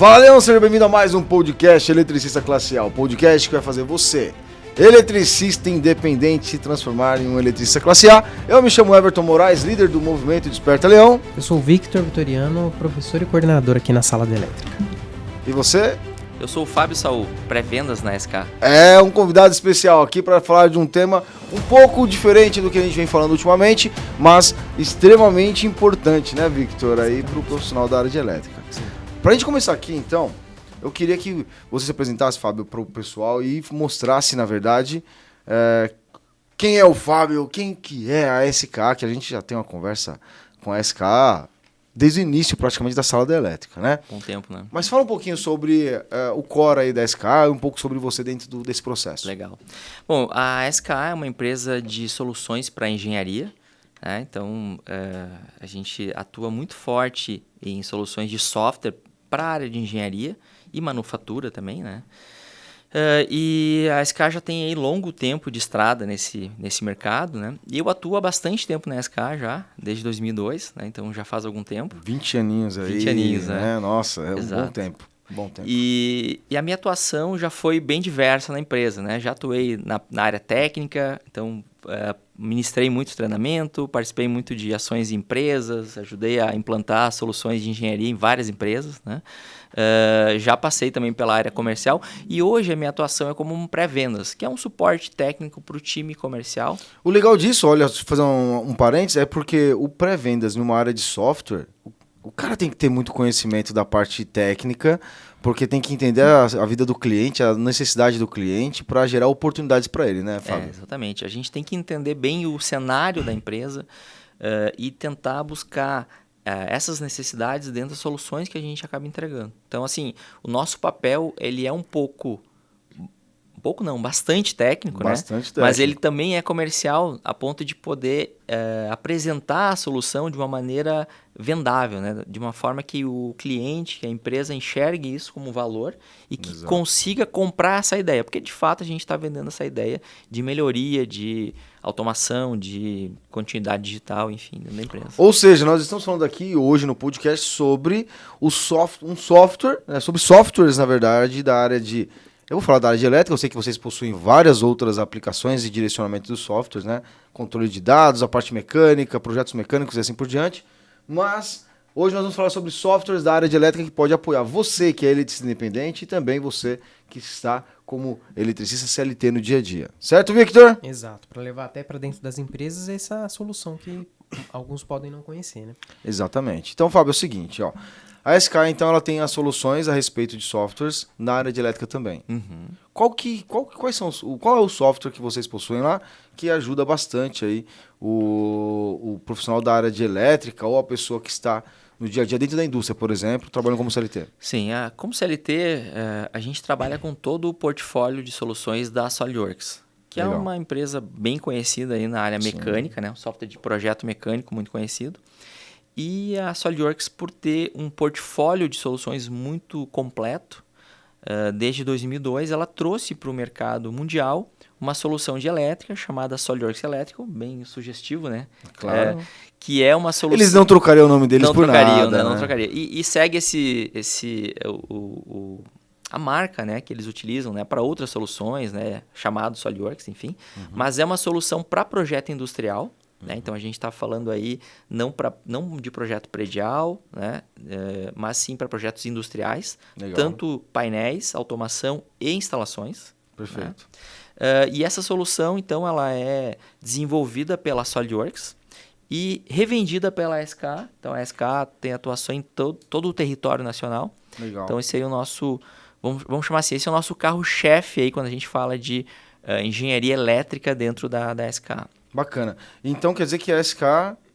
Fala, Leão, seja bem-vindo a mais um podcast Eletricista Classe A, o podcast que vai fazer você, eletricista independente, se transformar em um eletricista classe A. Eu me chamo Everton Moraes, líder do movimento Desperta Leão. Eu sou o Victor Vitoriano, professor e coordenador aqui na sala de elétrica. E você? Eu sou o Fábio Saul, pré-vendas na SK. É um convidado especial aqui para falar de um tema um pouco diferente do que a gente vem falando ultimamente, mas extremamente importante, né, Victor, aí para o profissional da área de elétrica. Para a gente começar aqui, então, eu queria que você se apresentasse, Fábio, para o pessoal e mostrasse, na verdade, quem é o Fábio, quem que é a SK, que a gente já tem uma conversa com a SK desde o início, praticamente, da sala da elétrica, né? Com o tempo, né? Mas fala um pouquinho sobre o core aí da SK e um pouco sobre você dentro desse processo. Legal. Bom, a SK é uma empresa de soluções para engenharia, né? Então, a gente atua muito forte em soluções de software para a área de engenharia e manufatura também, né? E a SK já tem aí longo tempo de estrada nesse mercado, né? E eu atuo há bastante tempo na SK já, desde 2002, né? Então já faz algum tempo. 20 aninhos aí. 20 aninhos, né? Nossa, é Exato. Um bom tempo. Bom tempo. E a minha atuação já foi bem diversa na empresa, né? Já atuei na área técnica, então ministrei muito treinamento, participei muito de ações em empresas, ajudei a implantar soluções de engenharia em várias empresas, né? Já passei também pela área comercial e hoje a minha atuação é como um pré-vendas, que é um suporte técnico para o time comercial. O legal disso, olha, fazer um parênteses, é porque o pré-vendas numa área de software, o cara tem que ter muito conhecimento da parte técnica, porque tem que entender a vida do cliente, a necessidade do cliente para gerar oportunidades para ele, né, Fábio? Exatamente. A gente tem que entender bem o cenário da empresa e tentar buscar essas necessidades dentro das soluções que a gente acaba entregando. Então, assim, o nosso papel, ele é bastante técnico, Bastante técnico. Mas ele também é comercial a ponto de poder apresentar a solução de uma maneira vendável, né? De uma forma que o cliente, que a empresa enxergue isso como valor e que Exato. consiga comprar essa ideia. Porque, de fato, a gente está vendendo essa ideia de melhoria, de automação, de continuidade digital, enfim, dentro da empresa. Ou seja, nós estamos falando aqui hoje no podcast sobre um software, né, sobre softwares, na verdade, da área de... Eu vou falar da área de elétrica, eu sei que vocês possuem várias outras aplicações e direcionamento dos softwares, né? Controle de dados, a parte mecânica, projetos mecânicos e assim por diante. Mas hoje nós vamos falar sobre softwares da área de elétrica que pode apoiar você que é eletricista independente e também você que está como eletricista CLT no dia a dia. Certo, Victor? Exato, para levar até para dentro das empresas essa solução que alguns podem não conhecer, né? Exatamente. Então, Fábio, é o seguinte, ó. A SK, então, ela tem as soluções a respeito de softwares na área de elétrica também. Uhum. Qual é o software que vocês possuem lá que ajuda bastante aí o profissional da área de elétrica ou a pessoa que está no dia a dia dentro da indústria, por exemplo, trabalhando como CLT? Sim, como CLT, a gente trabalha com todo o portfólio de soluções da SolidWorks, que Legal. é uma empresa bem conhecida aí na área mecânica, né? Um software de projeto mecânico muito conhecido. E a SolidWorks, por ter um portfólio de soluções muito completo, desde 2002, ela trouxe para o mercado mundial uma solução de elétrica chamada SolidWorks Elétrico, bem sugestivo, né? Claro. Que é uma solução... Eles não trocariam o nome deles não por trocariam, nada, né? né? Não trocaria. E segue a marca, né, que eles utilizam, né, para outras soluções, né, chamado SolidWorks, enfim. Uhum. Mas é uma solução para projeto industrial. Né? Então, a gente está falando aí não de projeto predial, né? Mas sim para projetos industriais, Legal. tanto painéis, automação e instalações. Perfeito. Né? E essa solução, então, ela é desenvolvida pela SolidWorks e revendida pela SK. Então, a SK tem atuação em todo o território nacional. Legal. Então, esse aí é o nosso, vamos chamar assim, esse é o nosso carro-chefe aí quando a gente fala de engenharia elétrica dentro da SK. Bacana. Então quer dizer que a SK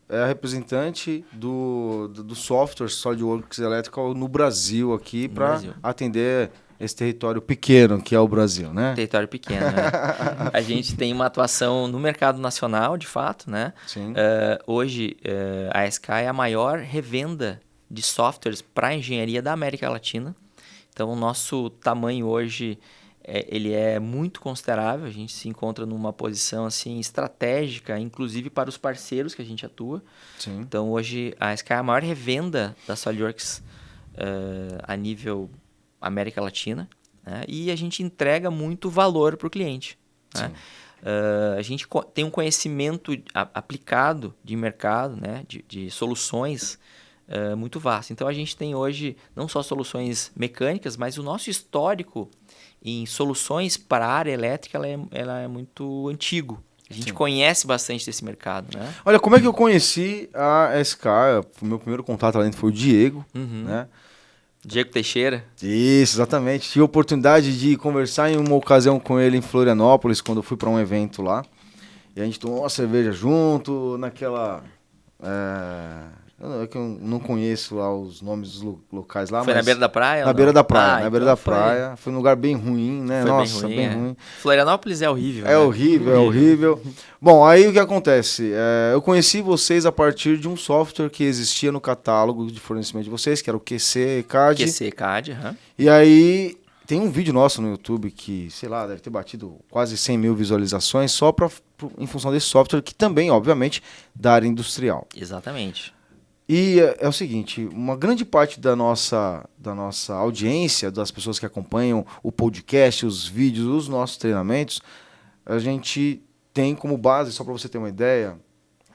é a representante do software SolidWorks Electrical no Brasil aqui para atender esse território pequeno que é o Brasil, né? Território pequeno, né? A gente tem uma atuação no mercado nacional, de fato, né? Sim. Hoje, a SK é a maior revenda de softwares para engenharia da América Latina. Então, o nosso tamanho hoje... ele é muito considerável, a gente se encontra numa posição assim, estratégica, inclusive para os parceiros que a gente atua. Sim. Então, hoje, a SK é a maior revenda da SolidWorks a nível América Latina, né? E a gente entrega muito valor para o cliente, né? A gente tem um conhecimento aplicado de mercado, né? de soluções muito vasto. Então, a gente tem hoje não só soluções mecânicas, mas o nosso histórico em soluções para a área elétrica ela é muito antigo. A gente conhece bastante desse mercado, né? Olha, como é que eu conheci a SK? O meu primeiro contato lá dentro foi o Diego, né? Diego Teixeira. Isso, exatamente. Tive a oportunidade de conversar em uma ocasião com ele em Florianópolis, quando eu fui para um evento lá. E a gente tomou uma cerveja junto, naquela... É que eu não conheço lá os nomes dos locais lá, Foi na beira da praia? Na beira da praia, na beira da foi... praia. Foi num lugar bem ruim, né? Foi Nossa, bem ruim. ruim. Florianópolis é horrível. É horrível, é horrível. Bom, aí o que acontece? Eu conheci vocês a partir de um software que existia no catálogo de fornecimento de vocês, que era o QC CAD. QC CAD, E aí tem um vídeo nosso no YouTube que, sei lá, deve ter batido quase 100 mil visualizações só em função desse software, que também, obviamente, da área industrial. Exatamente. E é o seguinte, uma grande parte da nossa audiência, das pessoas que acompanham o podcast, os vídeos, os nossos treinamentos, a gente tem como base, só para você ter uma ideia,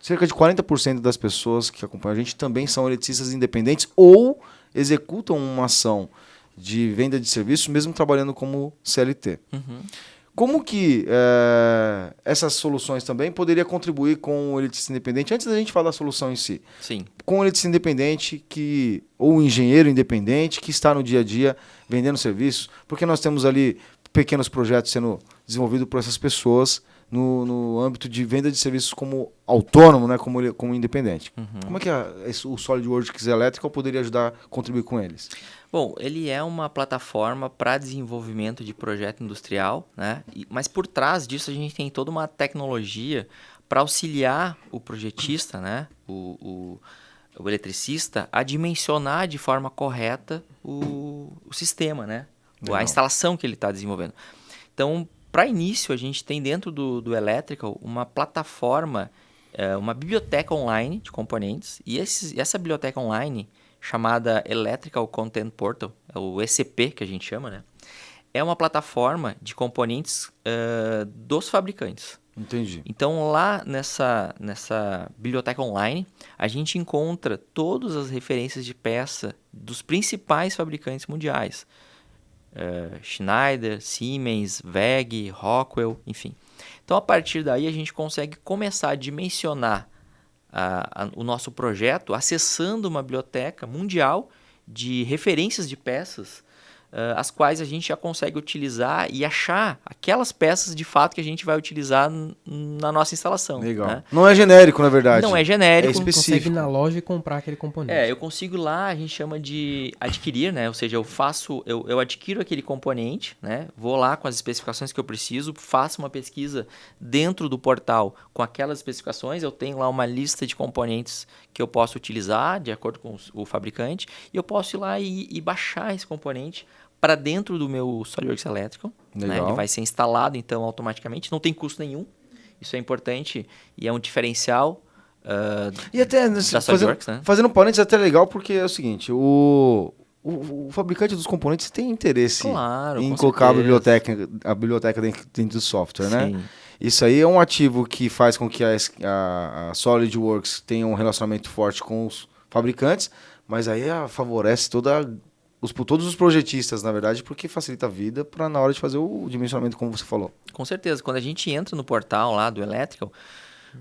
cerca de 40% das pessoas que acompanham a gente também são eletricistas independentes ou executam uma ação de venda de serviços, mesmo trabalhando como CLT. Como que essas soluções também poderiam contribuir com o eletricista independente? Antes da gente falar da solução em si. Sim. Com o eletricista independente ou o engenheiro independente que está no dia a dia vendendo serviços, porque nós temos ali pequenos projetos sendo desenvolvidos por essas pessoas no âmbito de venda de serviços como autônomo, né, como independente. Como é que o SolidWorks Electrical poderia ajudar a contribuir com eles? Bom, ele é uma plataforma para desenvolvimento de projeto industrial, né? Mas por trás disso a gente tem toda uma tecnologia para auxiliar o projetista, né? O eletricista a dimensionar de forma correta o sistema, né? Legal. A instalação que ele está desenvolvendo. Então, para início, a gente tem dentro do Electrical uma plataforma, uma biblioteca online de componentes. E essa biblioteca online, chamada Electrical Content Portal, é o ECP que a gente chama, né? É uma plataforma de componentes dos fabricantes. Entendi. Então, lá nessa biblioteca online, a gente encontra todas as referências de peça dos principais fabricantes mundiais. Schneider, Siemens, WEG, Rockwell, enfim. Então, a partir daí, a gente consegue começar a dimensionar o nosso projeto acessando uma biblioteca mundial de referências de peças, as quais a gente já consegue utilizar e achar aquelas peças de fato que a gente vai utilizar na nossa instalação. Legal. Né? Não é genérico, na verdade. Não é genérico. É específico. Consegue ir na loja e comprar aquele componente. Eu consigo lá, a gente chama de adquirir, né? Ou seja, eu adquiro aquele componente, né? Vou lá com as especificações que eu preciso, faço uma pesquisa dentro do portal com aquelas especificações, eu tenho lá uma lista de componentes que eu posso utilizar de acordo com o fabricante, e eu posso ir lá e baixar esse componente para dentro do meu SolidWorks Electrical. Né? Ele vai ser instalado, então, automaticamente. Não tem custo nenhum. Isso é importante e é um diferencial e até da SolidWorks, né? Fazendo um parênteses, é até legal, porque é o seguinte, o fabricante dos componentes tem interesse em colocar a biblioteca dentro do software, né? Sim. Isso aí é um ativo que faz com que a SolidWorks tenha um relacionamento forte com os fabricantes, mas aí favorece todos os projetistas, na verdade, porque facilita a vida na hora de fazer o dimensionamento, como você falou. Com certeza. Quando a gente entra no portal lá do Electrical,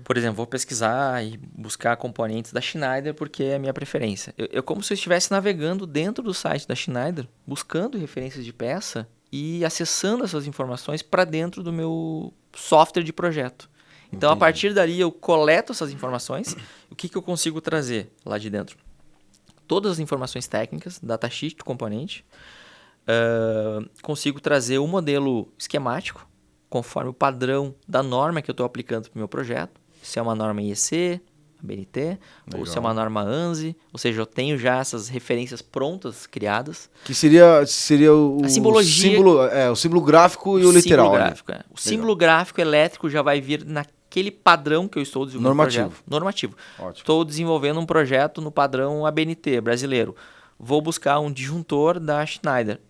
por exemplo, vou pesquisar e buscar componentes da Schneider porque é a minha preferência. Eu como se eu estivesse navegando dentro do site da Schneider, buscando referências de peça e acessando essas informações para dentro do meu software de projeto. Então, a partir dali, eu coleto essas informações. O que eu consigo trazer lá de dentro? Todas as informações técnicas, datasheet do componente. Consigo trazer o modelo esquemático, conforme o padrão da norma que eu estou aplicando para o meu projeto. Se é uma norma IEC, ABNT, legal, ou se é uma norma ANSI. Ou seja, eu tenho já essas referências prontas, criadas. Que seria a simbologia, o símbolo gráfico e o literal. Símbolo gráfico, O símbolo gráfico elétrico já vai vir naquele padrão que eu estou desenvolvendo. Normativo. Ótimo. Estou desenvolvendo um projeto no padrão ABNT brasileiro. vou buscar um disjuntor da Schneider.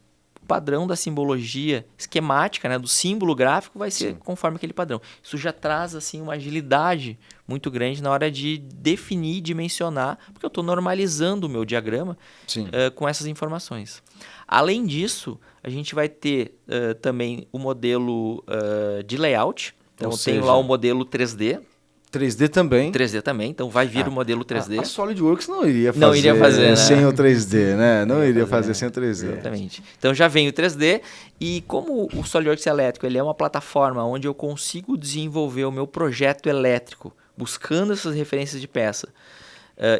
O padrão da simbologia esquemática, né, do símbolo gráfico vai ser conforme aquele padrão. Isso já traz assim uma agilidade muito grande na hora de definir, dimensionar, porque eu estou normalizando o meu diagrama com essas informações. Além disso, a gente vai ter também o modelo de layout. Então, eu tenho lá o modelo 3D. 3D também. 3D também, então vai vir o modelo 3D. A SolidWorks não iria fazer né? sem o 3D, né? Não iria fazer sem o 3D. Exatamente. Então já vem o 3D e como o SolidWorks elétrico ele é uma plataforma onde eu consigo desenvolver o meu projeto elétrico buscando essas referências de peça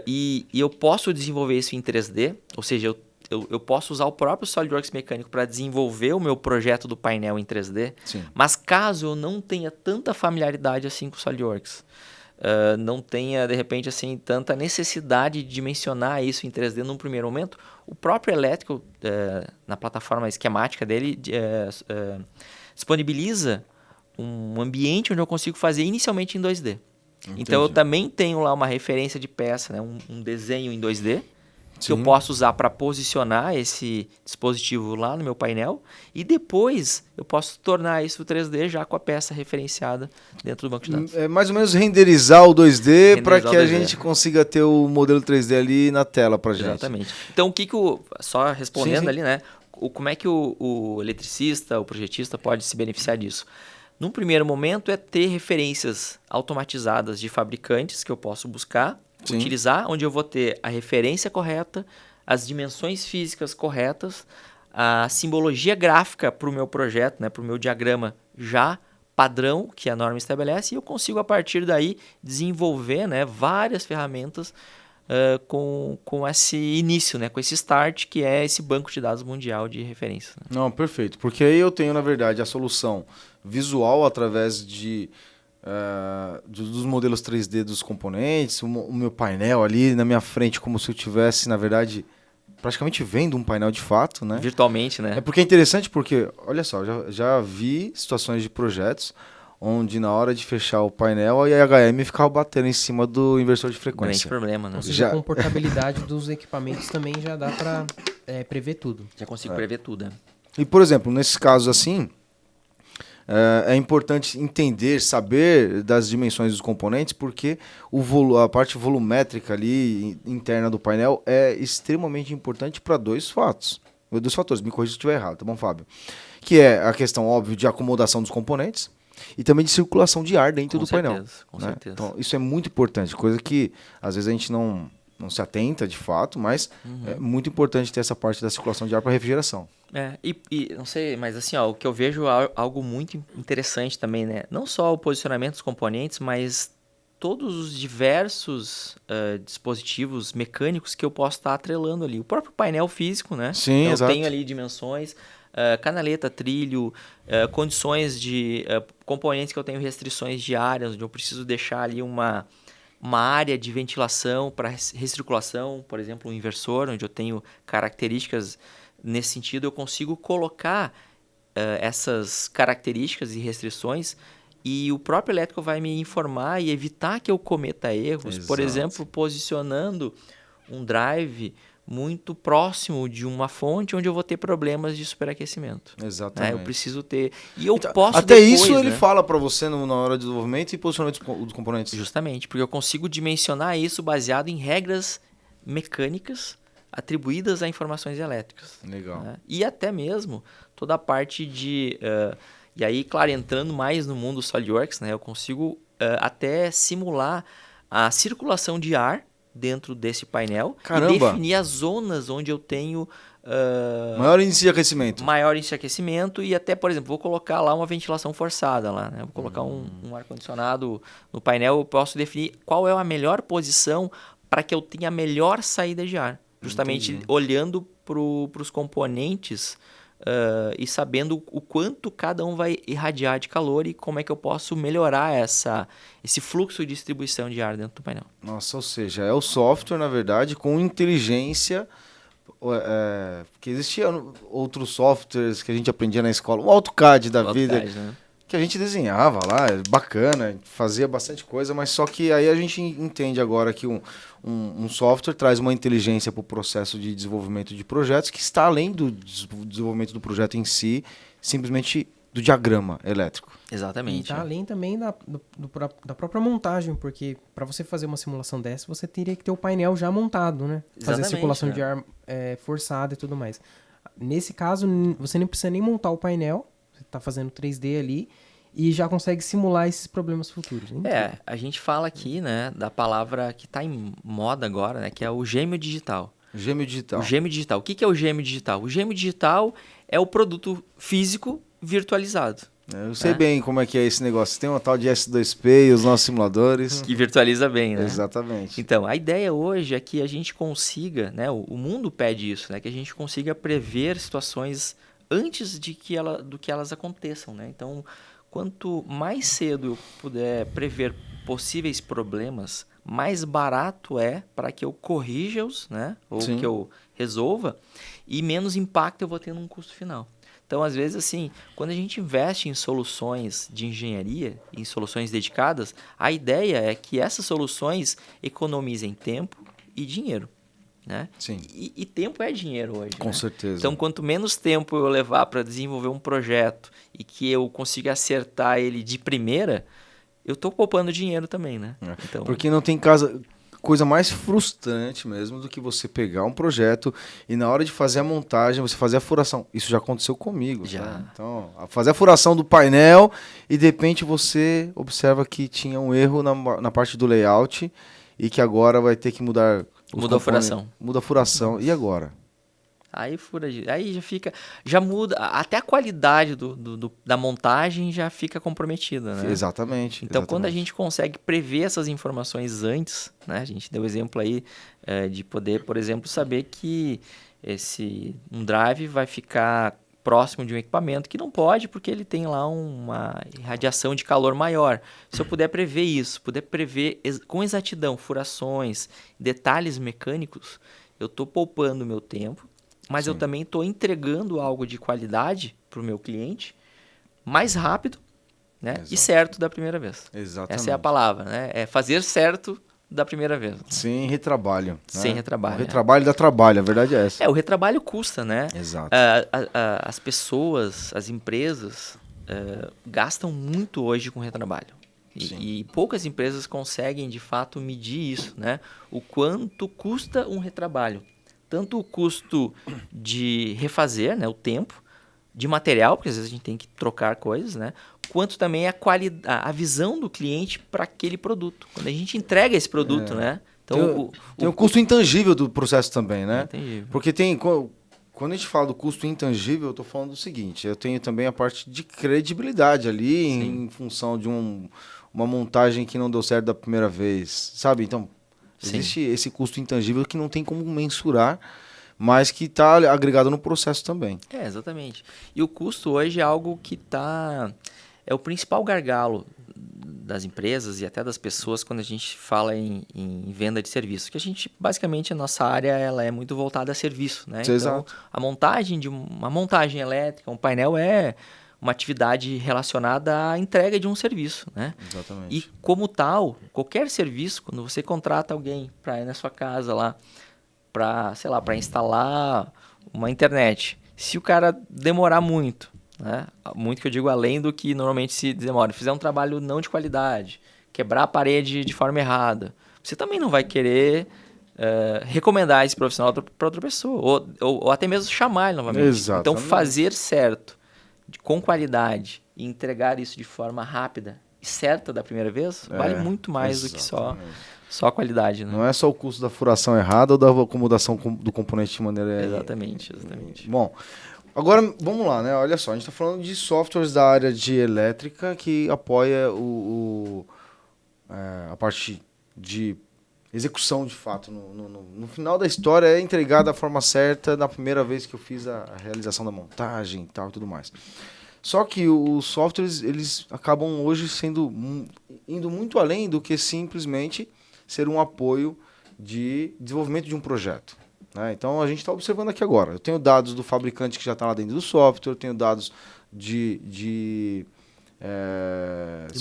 e eu posso desenvolver isso em 3D, ou seja, eu posso usar o próprio SolidWorks mecânico para desenvolver o meu projeto do painel em 3D, mas caso eu não tenha tanta familiaridade assim com o SolidWorks, não tenha, de repente, assim, tanta necessidade de dimensionar isso em 3D num primeiro momento, o próprio elétrico, na plataforma esquemática dele, disponibiliza um ambiente onde eu consigo fazer inicialmente em 2D. Entendi. Então, eu também tenho lá uma referência de peça, né, um desenho em 2D, que eu posso usar para posicionar esse dispositivo lá no meu painel e depois eu posso tornar isso 3D já com a peça referenciada dentro do banco de dados. É mais ou menos renderizar o 2D para que a gente consiga ter o modelo 3D ali na tela para gente. Exatamente. Então, o que só respondendo ali, né? Como é que o eletricista, o projetista pode se beneficiar disso? Num primeiro momento é ter referências automatizadas de fabricantes que eu posso buscar, utilizar, onde eu vou ter a referência correta, as dimensões físicas corretas, a simbologia gráfica para o meu projeto, né, para o meu diagrama já padrão que a norma estabelece, e eu consigo a partir daí desenvolver, né, várias ferramentas com esse início, né, com esse start que é esse banco de dados mundial de referências. Né? Não, perfeito, porque aí eu tenho na verdade a solução visual através dos modelos 3D dos componentes, o meu painel ali na minha frente, como se eu tivesse, na verdade, praticamente vendo um painel de fato, né? Virtualmente, né? É porque é interessante porque, olha só, já vi situações de projetos onde na hora de fechar o painel a IHM ficava batendo em cima do inversor de frequência. Grande problema, né? Ou seja, a comportabilidade dos equipamentos também já dá para prever tudo. Já consigo prever tudo, né? E, por exemplo, nesses casos assim, é importante entender, saber das dimensões dos componentes, porque a parte volumétrica ali interna do painel é extremamente importante para dois fatores. Me corrija se eu estiver errado, tá bom, Fábio? Que é a questão, óbvio, de acomodação dos componentes e também de circulação de ar dentro do painel. Com certeza. Então, isso é muito importante, coisa que às vezes a gente não se atenta de fato, mas é muito importante ter essa parte da circulação de ar para refrigeração. E não sei, mas assim, ó, o que eu vejo é algo muito interessante também, né? Não só o posicionamento dos componentes, mas todos os diversos dispositivos mecânicos que eu posso estar atrelando ali. O próprio painel físico, né? Sim, então, exato. Eu tenho ali dimensões, canaleta, trilho, condições de componentes que eu tenho restrições de áreas, onde eu preciso deixar ali uma área de ventilação para recirculação, por exemplo, um inversor, onde eu tenho características nesse sentido, eu consigo colocar essas características e restrições e o próprio elétrico vai me informar e evitar que eu cometa erros. Exato. Por exemplo, posicionando um drive muito próximo de uma fonte onde eu vou ter problemas de superaquecimento. Exatamente. Eu preciso ter... E eu então, posso até depois, isso né? ele fala para você na hora de desenvolvimento e posicionamento dos componentes. Justamente, porque eu consigo dimensionar isso baseado em regras mecânicas atribuídas a informações elétricas. Legal. Né? E até mesmo toda a parte de... e aí, claro, entrando mais no mundo SolidWorks, né, eu consigo até simular a circulação de ar dentro desse painel. Caramba. E definir as zonas onde eu tenho... maior índice de aquecimento. Maior índice de aquecimento e até, por exemplo, vou colocar lá uma ventilação forçada. Lá, né? Vou colocar um ar-condicionado no painel, eu posso definir qual é a melhor posição para que eu tenha a melhor saída de ar. Justamente olhando para os componentes e sabendo o quanto cada um vai irradiar de calor e como é que eu posso melhorar esse fluxo de distribuição de ar dentro do painel. Nossa, ou seja, é o software, na verdade, com inteligência, porque existiam outros softwares que a gente aprendia na escola, o AutoCAD da vida, né? que a gente desenhava lá, é bacana, fazia bastante coisa, mas só que aí a gente entende agora que um software traz uma inteligência para o processo de desenvolvimento de projetos que está além do desenvolvimento do projeto em si, simplesmente do diagrama elétrico. E Exatamente. tá além também da própria montagem, porque para você fazer uma simulação dessa, você teria que ter o painel já montado, né? Fazer Exatamente, circulação né? de ar forçada e tudo mais. Nesse caso, você nem precisa nem montar o painel, você tá fazendo 3D ali e já consegue simular esses problemas futuros. A gente fala aqui, né, da palavra que está em moda agora, né, que é o gêmeo digital. Gêmeo digital. O gêmeo digital. O que é o gêmeo digital? O gêmeo digital é o produto físico virtualizado. Eu sei bem como é que é esse negócio. Tem uma tal de S2P e os nossos simuladores. Que virtualiza bem, né? Exatamente. Então, a ideia hoje é que a gente consiga, né, o mundo pede isso, né, que a gente consiga prever situações antes do que elas aconteçam, né? Então, quanto mais cedo eu puder prever possíveis problemas, mais barato é para que eu corrija-os, né, ou Sim. que eu resolva, e menos impacto eu vou ter num custo final. Então, às vezes, assim, quando a gente investe em soluções de engenharia, em soluções dedicadas, a ideia é que essas soluções economizem tempo e dinheiro, né? Sim. E tempo é dinheiro hoje, Com né? certeza. Então, quanto menos tempo eu levar para desenvolver um projeto e que eu consiga acertar ele de primeira, eu estou poupando dinheiro também, né? Então, Porque não tem coisa mais frustrante mesmo do que você pegar um projeto e na hora de fazer a montagem, você fazer a furação. Isso já aconteceu comigo. Já. Tá? Então, fazer a furação do painel e de repente você observa que tinha um erro na parte do layout e que agora vai ter que mudar. Mudou a furação. Muda a furação. E agora? aí já muda, até a qualidade da montagem já fica comprometida, né? Exatamente. Então, quando a exatamente. gente consegue prever essas informações antes, né? A gente deu o exemplo aí de poder, por exemplo, saber que um drive vai ficar próximo de um equipamento que não pode porque ele tem lá uma irradiação de calor maior. Se eu puder prever isso, puder prever com exatidão furações, detalhes mecânicos, eu estou poupando o meu tempo, mas eu Sim. também estou entregando algo de qualidade para o meu cliente mais rápido, né? Exato. E certo da primeira vez. Exatamente. Essa é a palavra, né? É fazer certo da primeira vez. Né? Sem retrabalho. Sem né? retrabalho, O retrabalho dá trabalho, a verdade é essa. O retrabalho custa, né? Exato. As pessoas, as empresas gastam muito hoje com retrabalho. E poucas empresas conseguem, de fato, medir isso, né? O quanto custa um retrabalho. Tanto o custo de refazer, né? O tempo, de material, porque às vezes a gente tem que trocar coisas, né? Quanto também a visão do cliente para aquele produto. Quando a gente entrega esse produto, né? Então, tem o custo intangível do processo também, né? Intangível. Porque quando a gente fala do custo intangível, eu estou falando do seguinte, eu tenho também a parte de credibilidade ali em função de uma montagem que não deu certo da primeira vez, sabe? Então, existe esse custo intangível que não tem como mensurar, mas que está agregado no processo também. Exatamente. E o custo hoje é algo que é o principal gargalo das empresas e até das pessoas quando a gente fala em venda de serviço. Que basicamente, a nossa área ela é muito voltada a serviço, né? Então, Exato. a montagem de uma montagem elétrica, um painel é uma atividade relacionada à entrega de um serviço, né? Exatamente. E como tal, qualquer serviço, quando você contrata alguém para ir na sua casa lá, para instalar uma internet, se o cara demorar muito, né? Muito que eu digo além do que normalmente se demora, fizer um trabalho não de qualidade, quebrar a parede de forma errada, você também não vai querer recomendar esse profissional para outra pessoa, ou até mesmo chamar ele novamente. Exatamente. Então, fazer certo, com qualidade, e entregar isso de forma rápida e certa da primeira vez, vale muito mais do que só a qualidade. Né? Não é só o custo da furação errada ou da acomodação do componente de maneira... Exatamente. Bom, agora vamos lá, né? Olha só, a gente está falando de softwares da área de elétrica que apoia a parte de execução de fato. No final da história é entregar da forma certa na primeira vez que eu fiz a realização da montagem e tal e tudo mais. Só que os softwares, eles acabam hoje indo muito além do que simplesmente ser um apoio de desenvolvimento de um projeto. Né? Então, a gente está observando aqui agora. Eu tenho dados do fabricante que já está lá dentro do software, eu tenho dados de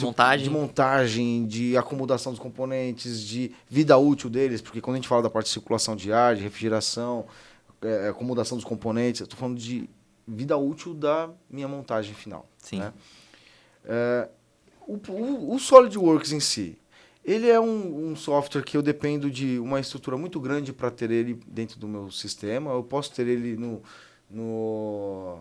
montagem. De montagem, de acomodação dos componentes, de vida útil deles, porque quando a gente fala da parte de circulação de ar, de refrigeração, acomodação dos componentes, eu estou falando de vida útil da minha montagem final. Sim. Né? O SolidWorks em si, ele é um software que eu dependo de uma estrutura muito grande para ter ele dentro do meu sistema. Eu posso ter ele no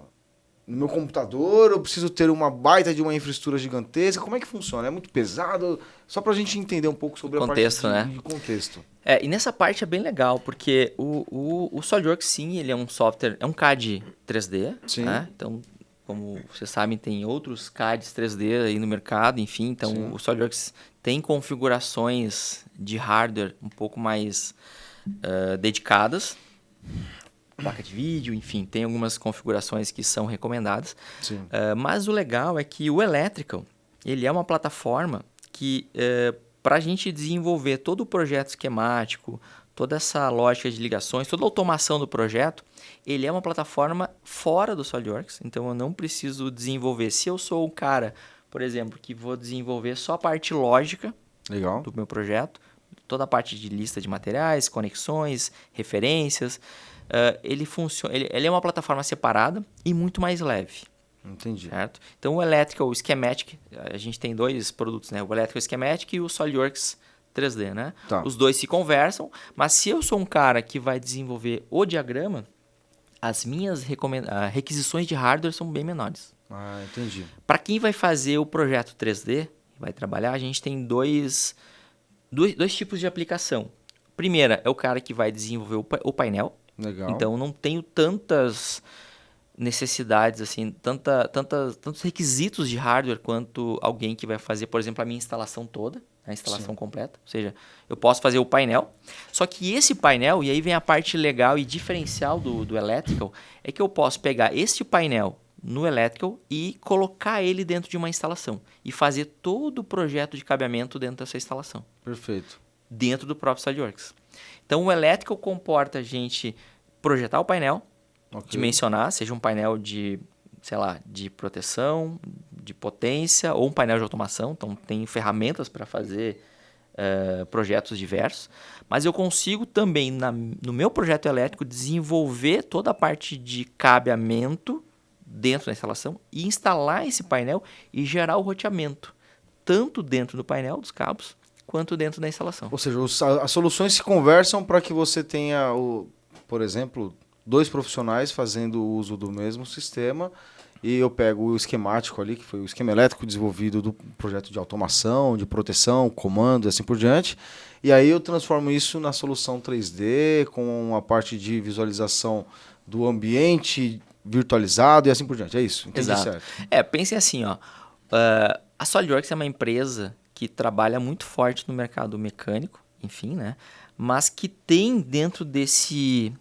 meu computador, eu preciso ter uma baita de uma infraestrutura gigantesca. Como é que funciona? É muito pesado? Só para a gente entender um pouco sobre contexto, a parte né? de contexto. E nessa parte é bem legal, porque o SolidWorks, sim, ele é um software, é um CAD 3D. Sim. Né? Então, como vocês sabem, tem outros CADs 3D aí no mercado, enfim. Então, Sim. o SolidWorks tem configurações de hardware um pouco mais dedicadas. Placa de vídeo, enfim, tem algumas configurações que são recomendadas. Sim. Mas o legal é que o Electrical, ele é uma plataforma que, para a gente desenvolver todo o projeto esquemático, toda essa lógica de ligações, toda a automação do projeto, ele é uma plataforma fora do SolidWorks. Então, eu não preciso desenvolver. Se eu sou um cara, por exemplo, que vou desenvolver só a parte lógica Legal. do meu projeto, toda a parte de lista de materiais, conexões, referências, ele funciona. Ele é uma plataforma separada e muito mais leve. Entendi. Certo? Então, o Electrical Schematic, a gente tem dois produtos, né? O Electrical Schematic e o SolidWorks 3D, né? Tá. Os dois se conversam, mas se eu sou um cara que vai desenvolver o diagrama, as minhas requisições de hardware são bem menores. Ah, entendi. Para quem vai fazer o projeto 3D, vai trabalhar, a gente tem dois tipos de aplicação. Primeira é o cara que vai desenvolver o painel. Legal. Então, não tenho tantas necessidades, assim, tantos requisitos de hardware quanto alguém que vai fazer, por exemplo, a minha instalação toda, a instalação completa. Ou seja, eu posso fazer o painel, só que esse painel, e aí vem a parte legal e diferencial do Electrical, é que eu posso pegar este painel no Electrical e colocar ele dentro de uma instalação e fazer todo o projeto de cabeamento dentro dessa instalação. Perfeito. Dentro do próprio SolidWorks. Então, o Electrical comporta a gente projetar o painel, dimensionar, seja um painel de, sei lá, de proteção, de potência ou um painel de automação. Então, tem ferramentas para fazer projetos diversos. Mas eu consigo também, no meu projeto elétrico, desenvolver toda a parte de cabeamento dentro da instalação e instalar esse painel e gerar o roteamento, tanto dentro do painel, dos cabos, quanto dentro da instalação. Ou seja, as soluções se conversam para que você tenha, por exemplo, 2 profissionais fazendo uso do mesmo sistema e eu pego o esquemático ali, que foi o esquema elétrico desenvolvido do projeto de automação, de proteção, comando e assim por diante, e aí eu transformo isso na solução 3D com a parte de visualização do ambiente virtualizado e assim por diante. É isso? Entendi. Exato. Certo. Pensem assim, ó, a SolidWorks é uma empresa que trabalha muito forte no mercado mecânico, enfim, né? Mas que tem dentro desse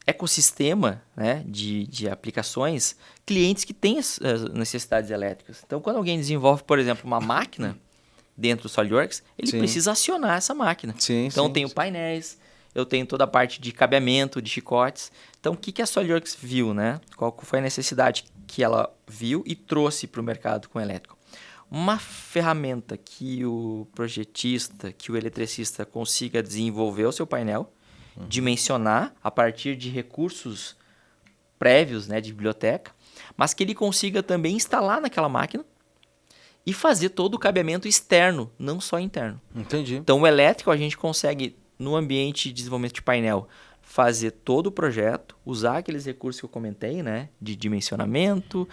ecossistema, né, de aplicações, clientes que têm as necessidades elétricas. Então, quando alguém desenvolve, por exemplo, uma máquina dentro do SolidWorks, ele precisa acionar essa máquina. Então, eu tenho painéis, eu tenho toda a parte de cabeamento, de chicotes. Então, o que a SolidWorks viu, né? Qual foi a necessidade que ela viu e trouxe para o mercado com o elétrico? Uma ferramenta que o projetista, que o eletricista consiga desenvolver o seu painel, dimensionar a partir de recursos prévios, né, de biblioteca, mas que ele consiga também instalar naquela máquina e fazer todo o cabeamento externo, não só interno. Entendi. Então, o elétrico a gente consegue, no ambiente de desenvolvimento de painel, fazer todo o projeto, usar aqueles recursos que eu comentei, né, de dimensionamento,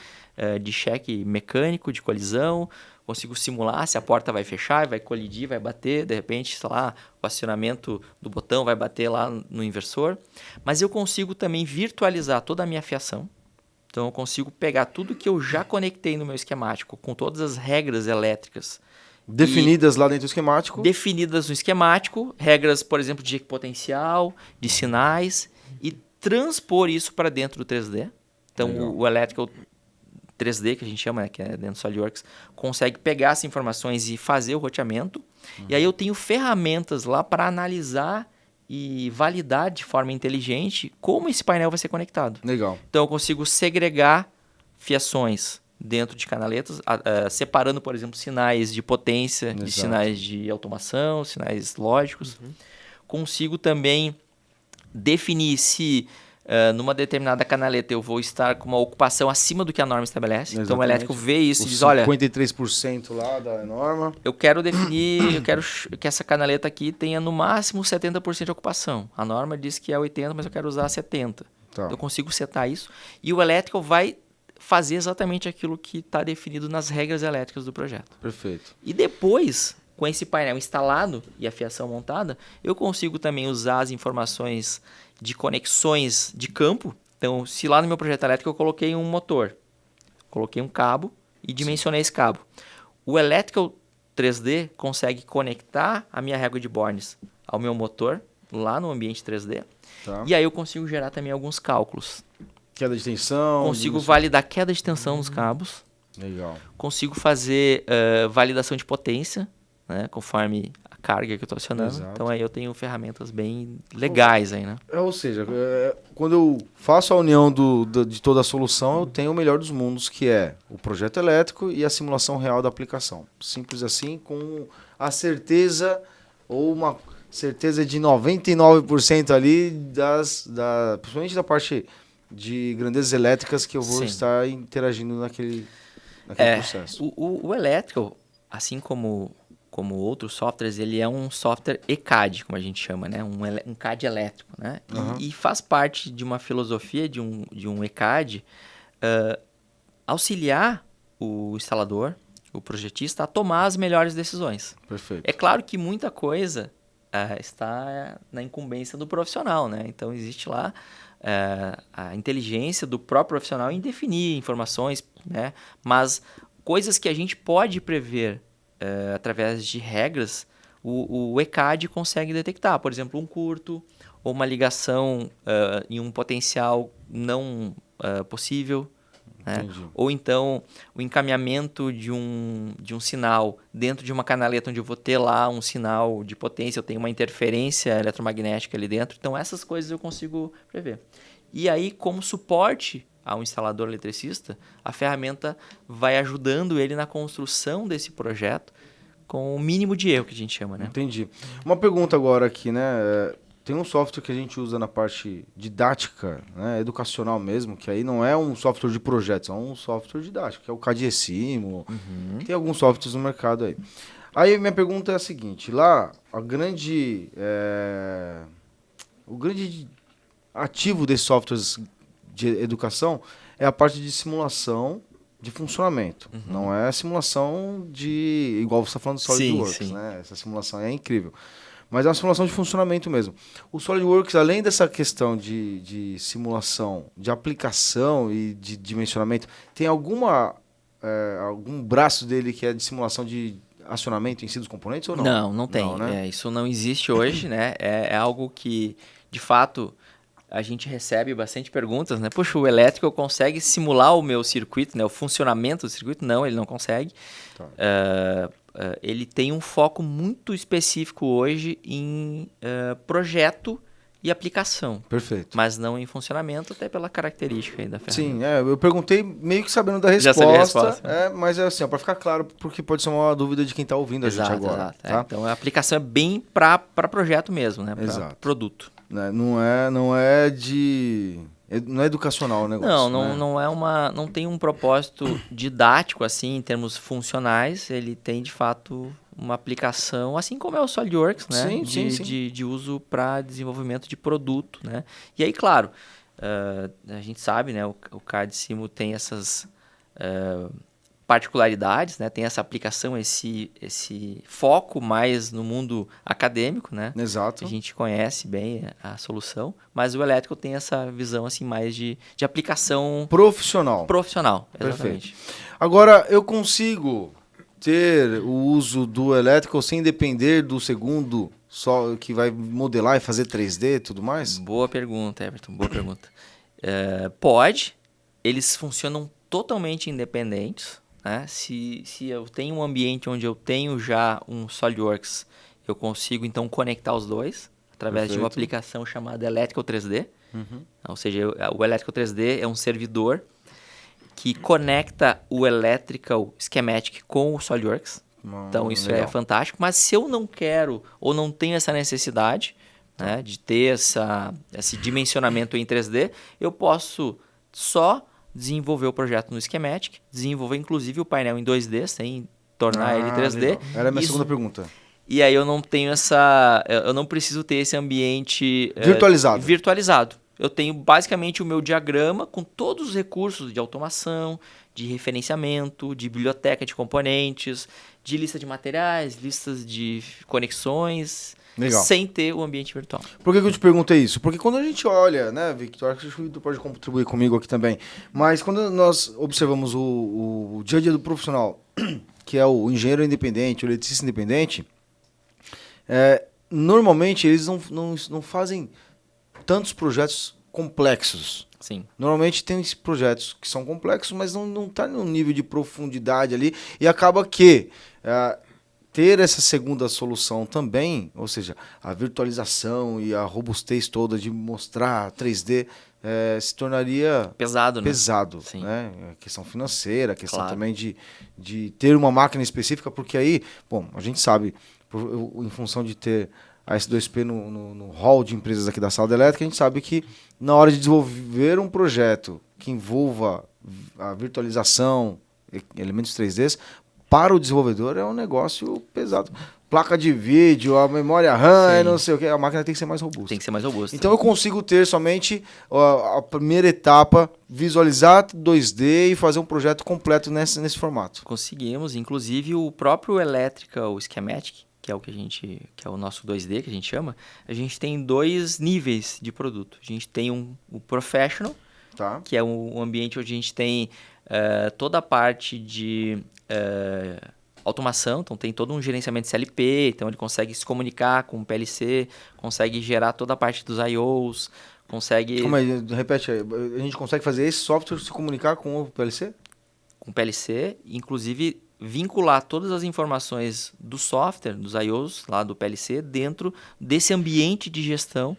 de cheque mecânico, de colisão, consigo simular se a porta vai fechar, vai colidir, vai bater, de repente, sei lá, o acionamento do botão vai bater lá no inversor, mas eu consigo também virtualizar toda a minha fiação. Então, eu consigo pegar tudo que eu já conectei no meu esquemático, com todas as regras elétricas, definidas lá dentro do esquemático. Definidas no esquemático, regras, por exemplo, de potencial, de sinais, e transpor isso para dentro do 3D. Então, o Electrical 3D, que a gente chama, né, que é dentro do SolidWorks, consegue pegar essas informações e fazer o roteamento. E aí eu tenho ferramentas lá para analisar e validar de forma inteligente como esse painel vai ser conectado. Legal. Então, eu consigo segregar fiações dentro de canaletas, separando, por exemplo, sinais de potência, de Exato. sinais de automação, sinais lógicos. Consigo também definir se numa determinada canaleta eu vou estar com uma ocupação acima do que a norma estabelece. Então o Exatamente. elétrico vê isso e Os diz, olha, 53% lá da norma. eu quero definir, eu quero que essa canaleta aqui tenha no máximo 70% de ocupação. A norma diz que é 80%, mas eu quero usar 70%. Tá. Eu consigo setar isso. E o elétrico vai fazer exatamente aquilo que está definido nas regras elétricas do projeto. Perfeito. E depois, com esse painel instalado e a fiação montada, eu consigo também usar as informações de conexões de campo. Então, se lá no meu projeto elétrico eu coloquei um motor, coloquei um cabo e dimensionei esse cabo. O Electrical 3D consegue conectar a minha régua de Bornes ao meu motor lá no ambiente 3D. Tá. E aí eu consigo gerar também alguns cálculos. Queda de tensão. Consigo validar queda de tensão nos cabos. Legal. Consigo fazer validação de potência, né, conforme a carga que eu estou acionando. Exato. Então aí eu tenho ferramentas bem legais aí, né? Ou seja, quando eu faço a união de toda a solução, eu tenho o melhor dos mundos, que é o projeto elétrico e a simulação real da aplicação. Simples assim, com a certeza, ou uma certeza de 99% ali, principalmente da parte de grandezas elétricas que eu vou Sim. estar interagindo naquele processo. O Electrical, assim como outros softwares, ele é um software ECAD, como a gente chama, né? Um CAD elétrico, né? Uhum. E faz parte de uma filosofia de um ECAD auxiliar o instalador, o projetista, a tomar as melhores decisões. Perfeito. É claro que muita coisa está na incumbência do profissional, né? Então existe lá a inteligência do próprio profissional em definir informações, né? Mas coisas que a gente pode prever através de regras, o ECAD consegue detectar. Por exemplo, um curto ou uma ligação em um potencial não possível. Né? Ou então o encaminhamento de um sinal dentro de uma canaleta onde eu vou ter lá um sinal de potência, eu tenho uma interferência eletromagnética ali dentro. Então essas coisas eu consigo prever. E aí, como suporte ao instalador eletricista, a ferramenta vai ajudando ele na construção desse projeto com o mínimo de erro que a gente chama, né? Entendi. Uma pergunta agora aqui, né? Tem um software que a gente usa na parte didática, né, educacional mesmo, que aí não é um software de projetos, é um software didático, que é o CAD-ECIMO. Tem alguns softwares no mercado aí. Aí minha pergunta é a seguinte, lá o grande ativo desses softwares de educação é a parte de simulação de funcionamento. Não é a simulação de... igual você está falando do SolidWorks, né? Essa simulação é incrível. Mas é uma simulação de funcionamento mesmo. O SolidWorks, além dessa questão de simulação, de aplicação e de dimensionamento, tem algum braço dele que é de simulação de acionamento em si dos componentes ou não? Não tem. Não, né? Isso não existe hoje, né? É algo que, de fato, a gente recebe bastante perguntas, né? Poxa, o elétrico consegue simular o meu circuito, né? O funcionamento do circuito? Não, ele não consegue. Tá. Ele tem um foco muito específico hoje em projeto e aplicação. Perfeito. Mas não em funcionamento, até pela característica aí da ferramenta. Sim, eu perguntei meio que sabendo da resposta. Já sabia a resposta. Mas é assim, para ficar claro, porque pode ser uma dúvida de quem está ouvindo a gente agora. Exato. Tá? Então a aplicação é bem para projeto mesmo, né? Para produto. Não é educacional o negócio. Não tem um propósito didático assim em termos funcionais. Ele tem de fato uma aplicação, assim como é o SolidWorks, né? Sim. De uso para desenvolvimento de produto, né? E aí, claro, a gente sabe, né? O CAD-CIMO tem essas particularidades, né? Tem essa aplicação, esse foco mais no mundo acadêmico, né? Exato. A gente conhece bem a solução, mas o elétrico tem essa visão assim mais de aplicação profissional, exatamente. Perfeito. Agora, eu consigo ter o uso do elétrico sem depender do segundo só que vai modelar e fazer 3D e tudo mais? Boa pergunta, Everton, boa pergunta. Pode, eles funcionam totalmente independentes. Né? Se eu tenho um ambiente onde eu tenho já um SolidWorks, eu consigo então conectar os dois através de uma aplicação chamada Electrical 3D. Ou seja, o Electrical 3D é um servidor que conecta o Electrical Schematic com o SolidWorks. Então, isso legal. é fantástico. Mas se eu não quero ou não tenho essa necessidade, né, de ter esse dimensionamento em 3D, eu posso só desenvolver o projeto no Schematic, desenvolver inclusive o painel em 2D, sem tornar ele 3D. Legal. Era a minha Isso- segunda pergunta. E aí eu não tenho eu não preciso ter esse ambiente virtualizado. Eu tenho basicamente o meu diagrama com todos os recursos de automação, de referenciamento, de biblioteca de componentes, de lista de materiais, listas de conexões, Legal. sem ter o ambiente virtual. Por que eu te perguntei isso? Porque quando a gente olha, né, Victor, acho que o Victor pode contribuir comigo aqui também, mas quando nós observamos o dia a dia do profissional, que é o engenheiro independente, o eletricista independente, normalmente eles não fazem tantos projetos complexos. Sim. Normalmente tem esses projetos que são complexos, mas não tá num nível de profundidade ali, e acaba que ter essa segunda solução também, ou seja, a virtualização e a robustez toda de mostrar 3D, se tornaria Pesado, né? pesado, Sim. né? A questão financeira, a questão Claro. também de ter uma máquina específica, porque aí, bom, a gente sabe, em função de ter a S2P no hall de empresas aqui da Sala Elétrica, a gente sabe que na hora de desenvolver um projeto que envolva a virtualização, elementos 3D, para o desenvolvedor é um negócio pesado. Placa de vídeo, a memória RAM, não sei o que, a máquina tem que ser mais robusta. Tem que ser mais robusto. Então eu consigo ter somente a primeira etapa, visualizar 2D e fazer um projeto completo nesse formato. Conseguimos, inclusive o próprio Electrical Schematic, que é o nosso 2D que a gente chama, a gente tem 2 níveis de produto. A gente tem o Professional, Tá? que é um ambiente onde a gente tem toda a parte de automação, então tem todo um gerenciamento de CLP, então ele consegue se comunicar com o PLC, consegue gerar toda a parte dos I/Os, consegue... Como é? Repete aí. A gente consegue fazer esse software se comunicar com o PLC? Com o PLC, inclusive vincular todas as informações do software, dos I/Os lá do PLC, dentro desse ambiente de gestão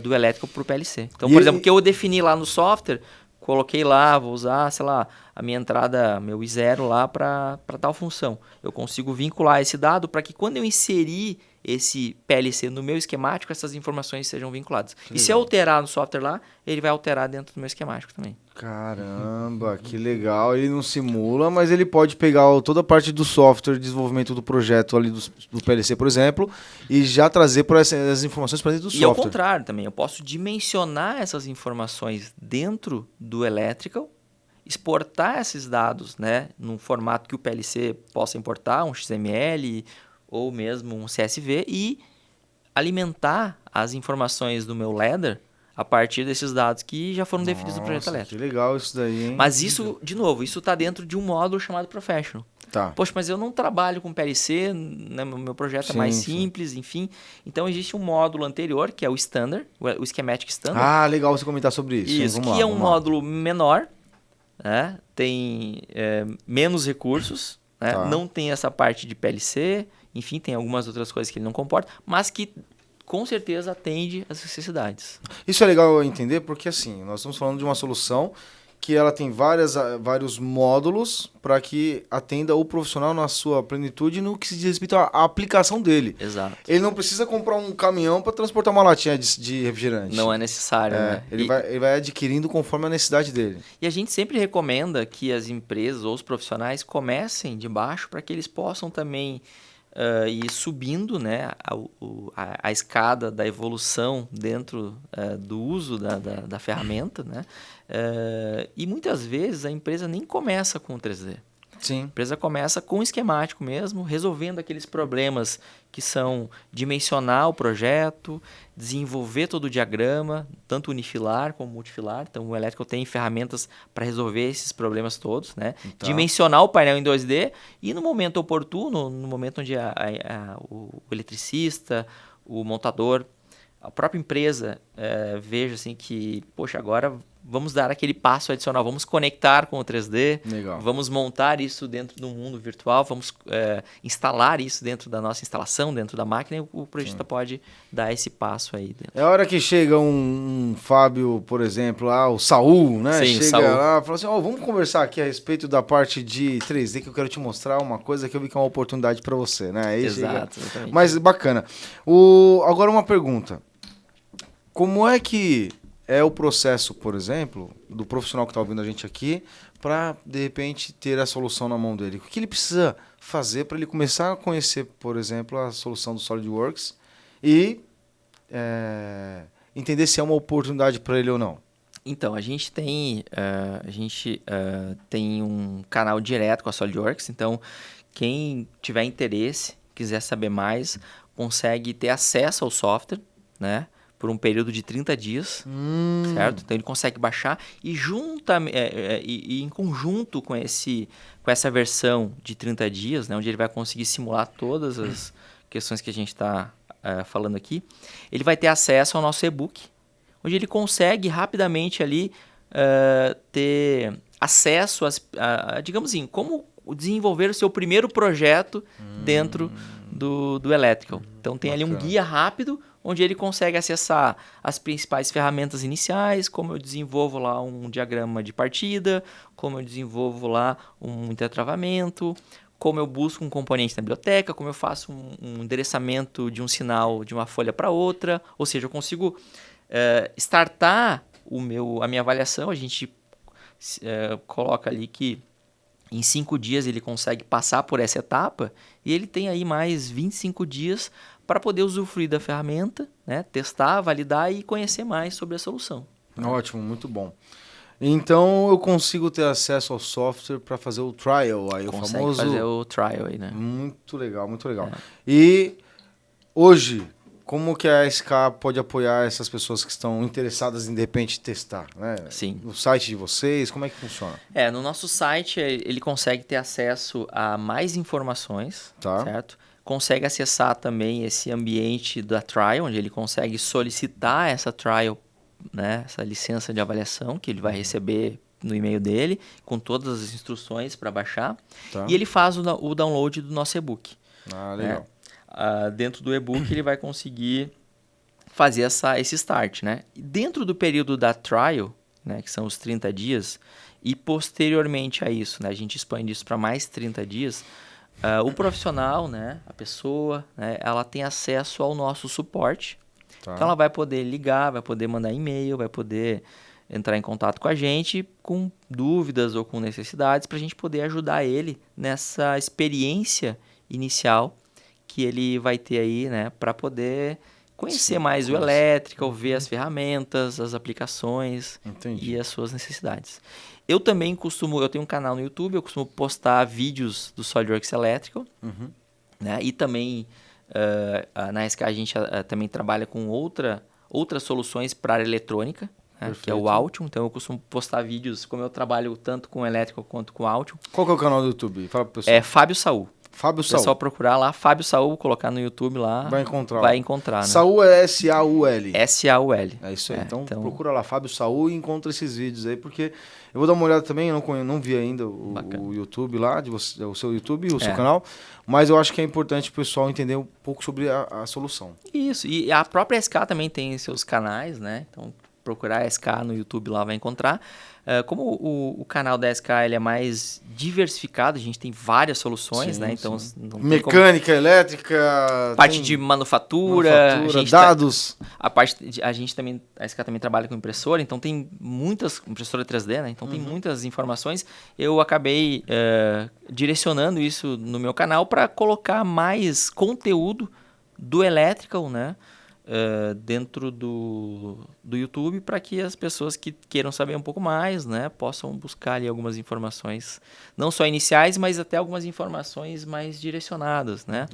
do elétrico para o PLC. Então, por exemplo, o que eu defini lá no software, coloquei lá, vou usar, sei lá, a minha entrada, meu I0 lá para tal função. Eu consigo vincular esse dado para que quando eu inserir esse PLC no meu esquemático, essas informações sejam vinculadas. E se eu alterar no software lá, ele vai alterar dentro do meu esquemático também. Caramba, que legal. Ele não simula, mas ele pode pegar toda a parte do software, desenvolvimento do projeto ali do PLC, por exemplo, e já trazer essas informações para dentro do software. E ao contrário também, eu posso dimensionar essas informações dentro do Electrical, exportar esses dados, né, num formato que o PLC possa importar, um XML ou mesmo um CSV, e alimentar as informações do meu ladder a partir desses dados que já foram definidos no projeto elétrico. Que legal isso daí, hein? Mas isso, de novo, isso está dentro de um módulo chamado Professional. Tá. Poxa, mas eu não trabalho com PLC, né, meu projeto é mais simples, enfim. Então, existe um módulo anterior, que é o Standard, o Schematic Standard. Ah, legal você comentar sobre isso. Isso, que é um módulo menor, né? Tem menos recursos, né? Tá. Não tem essa parte de PLC, enfim, tem algumas outras coisas que ele não comporta, mas que com certeza atende às necessidades. Isso é legal eu entender porque, assim, nós estamos falando de uma solução que ela tem vários módulos para que atenda o profissional na sua plenitude no que se diz respeito à aplicação dele. Exato. Ele não precisa comprar um caminhão para transportar uma latinha de refrigerante. Não é necessário, né? Ele vai adquirindo conforme a necessidade dele. E a gente sempre recomenda que as empresas ou os profissionais comecem de baixo para que eles possam também ir subindo, né, a escada da evolução dentro do uso da ferramenta, né? E muitas vezes a empresa nem começa com o 3D. Sim. A empresa começa com o esquemático mesmo, resolvendo aqueles problemas que são dimensionar o projeto, desenvolver todo o diagrama, tanto unifilar como multifilar. Então, o elétrico tem ferramentas para resolver esses problemas todos, né? Tá. Dimensionar o painel em 2D e no momento oportuno, no momento onde o eletricista, o montador, a própria empresa veja assim que, poxa, agora vamos dar aquele passo adicional, vamos conectar com o 3D, Legal. vamos montar isso dentro do mundo virtual, vamos instalar isso dentro da nossa instalação, dentro da máquina, e o projeta pode dar esse passo aí dentro. É a hora que chega um Fábio, por exemplo, lá, o Saul, né? Sim, chega Saul. lá e fala assim, vamos conversar aqui a respeito da parte de 3D que eu quero te mostrar uma coisa que eu vi que é uma oportunidade para você, né? Aí Exato, chega... exatamente. Mas bacana. Agora uma pergunta. Como é que é o processo, por exemplo, do profissional que está ouvindo a gente aqui, para, de repente, ter a solução na mão dele? O que ele precisa fazer para ele começar a conhecer, por exemplo, a solução do SolidWorks e entender se é uma oportunidade para ele ou não? Então, a gente tem um canal direto com a SolidWorks, então quem tiver interesse, quiser saber mais, consegue ter acesso ao software, né? Por um período de 30 dias, certo? Então ele consegue baixar e em conjunto com essa versão de 30 dias, né, onde ele vai conseguir simular todas as questões que a gente está falando aqui, ele vai ter acesso ao nosso e-book, onde ele consegue rapidamente ali ter acesso a, digamos assim, como desenvolver o seu primeiro projeto dentro do Electrical. Então tem ali um guia rápido, onde ele consegue acessar as principais ferramentas iniciais, como eu desenvolvo lá um diagrama de partida, como eu desenvolvo lá um intertravamento, como eu busco um componente na biblioteca, como eu faço um endereçamento de um sinal de uma folha para outra. Ou seja, eu consigo startar a minha avaliação. A gente coloca ali que em 5 dias ele consegue passar por essa etapa e ele tem aí mais 25 dias para poder usufruir da ferramenta, né? Testar, validar e conhecer mais sobre a solução. Ótimo, muito bom. Então eu consigo ter acesso ao software para fazer o trial, aí Consegue o famoso... fazer o trial aí, né? Muito legal, muito legal. E hoje, como que a SK pode apoiar essas pessoas que estão interessadas em, de repente, testar, né? Sim. No site de vocês, como é que funciona? No nosso site ele consegue ter acesso a mais informações, Tá. certo? Consegue acessar também esse ambiente da trial, onde ele consegue solicitar essa trial, né? Essa licença de avaliação que ele vai receber no e-mail dele, com todas as instruções para baixar. Tá. E ele faz o download do nosso e-book. Ah, legal. Né? Dentro do e-book ele vai conseguir fazer esse start, né? E dentro do período da trial, né, que são os 30 dias, e posteriormente a isso, né, a gente expande isso para mais 30 dias, o profissional, né, a pessoa, né, ela tem acesso ao nosso suporte. Tá. Então ela vai poder ligar, vai poder mandar e-mail, vai poder entrar em contato com a gente com dúvidas ou com necessidades para a gente poder ajudar ele nessa experiência inicial que ele vai ter aí, né, para poder conhecer mais o Electrical, ver as ferramentas, as aplicações. Entendi. E as suas necessidades. Eu também eu tenho um canal no YouTube, eu costumo postar vídeos do SolidWorks Electrical, né, e também na SK a gente também trabalha com outras soluções para área eletrônica, né, que é o Altium. Então eu costumo postar vídeos, como eu trabalho tanto com Electrical quanto com Altium. Qual que é o canal do YouTube? Fala pro pessoal. É Fábio Saul. Fábio O pessoal Saul. procurar lá, Fábio Saul, colocar no YouTube lá. Vai encontrar. Vai encontrar, né? Saul é S-A-U-L. S-A-U-L. É isso aí. Então então procura lá, Fábio Saul, e encontra esses vídeos aí, porque eu vou dar uma olhada também, eu não vi ainda o YouTube lá, o seu YouTube, o seu canal, mas eu acho que é importante o pessoal entender um pouco sobre a solução. Isso, e a própria SK também tem seus canais, né? Então, procurar SK no YouTube lá vai encontrar. Como o canal da SK ele é mais diversificado, a gente tem várias soluções, né? Então, não tem mecânica, elétrica, parte de manufatura, a gente dados. A SK também trabalha com impressora, então tem muitas impressora 3D, né? Então tem muitas informações. Eu acabei direcionando isso no meu canal para colocar mais conteúdo do Electrical, né? Dentro do YouTube, para que as pessoas que queiram saber um pouco mais, né, possam buscar ali algumas informações, não só iniciais, mas até algumas informações mais direcionadas, né?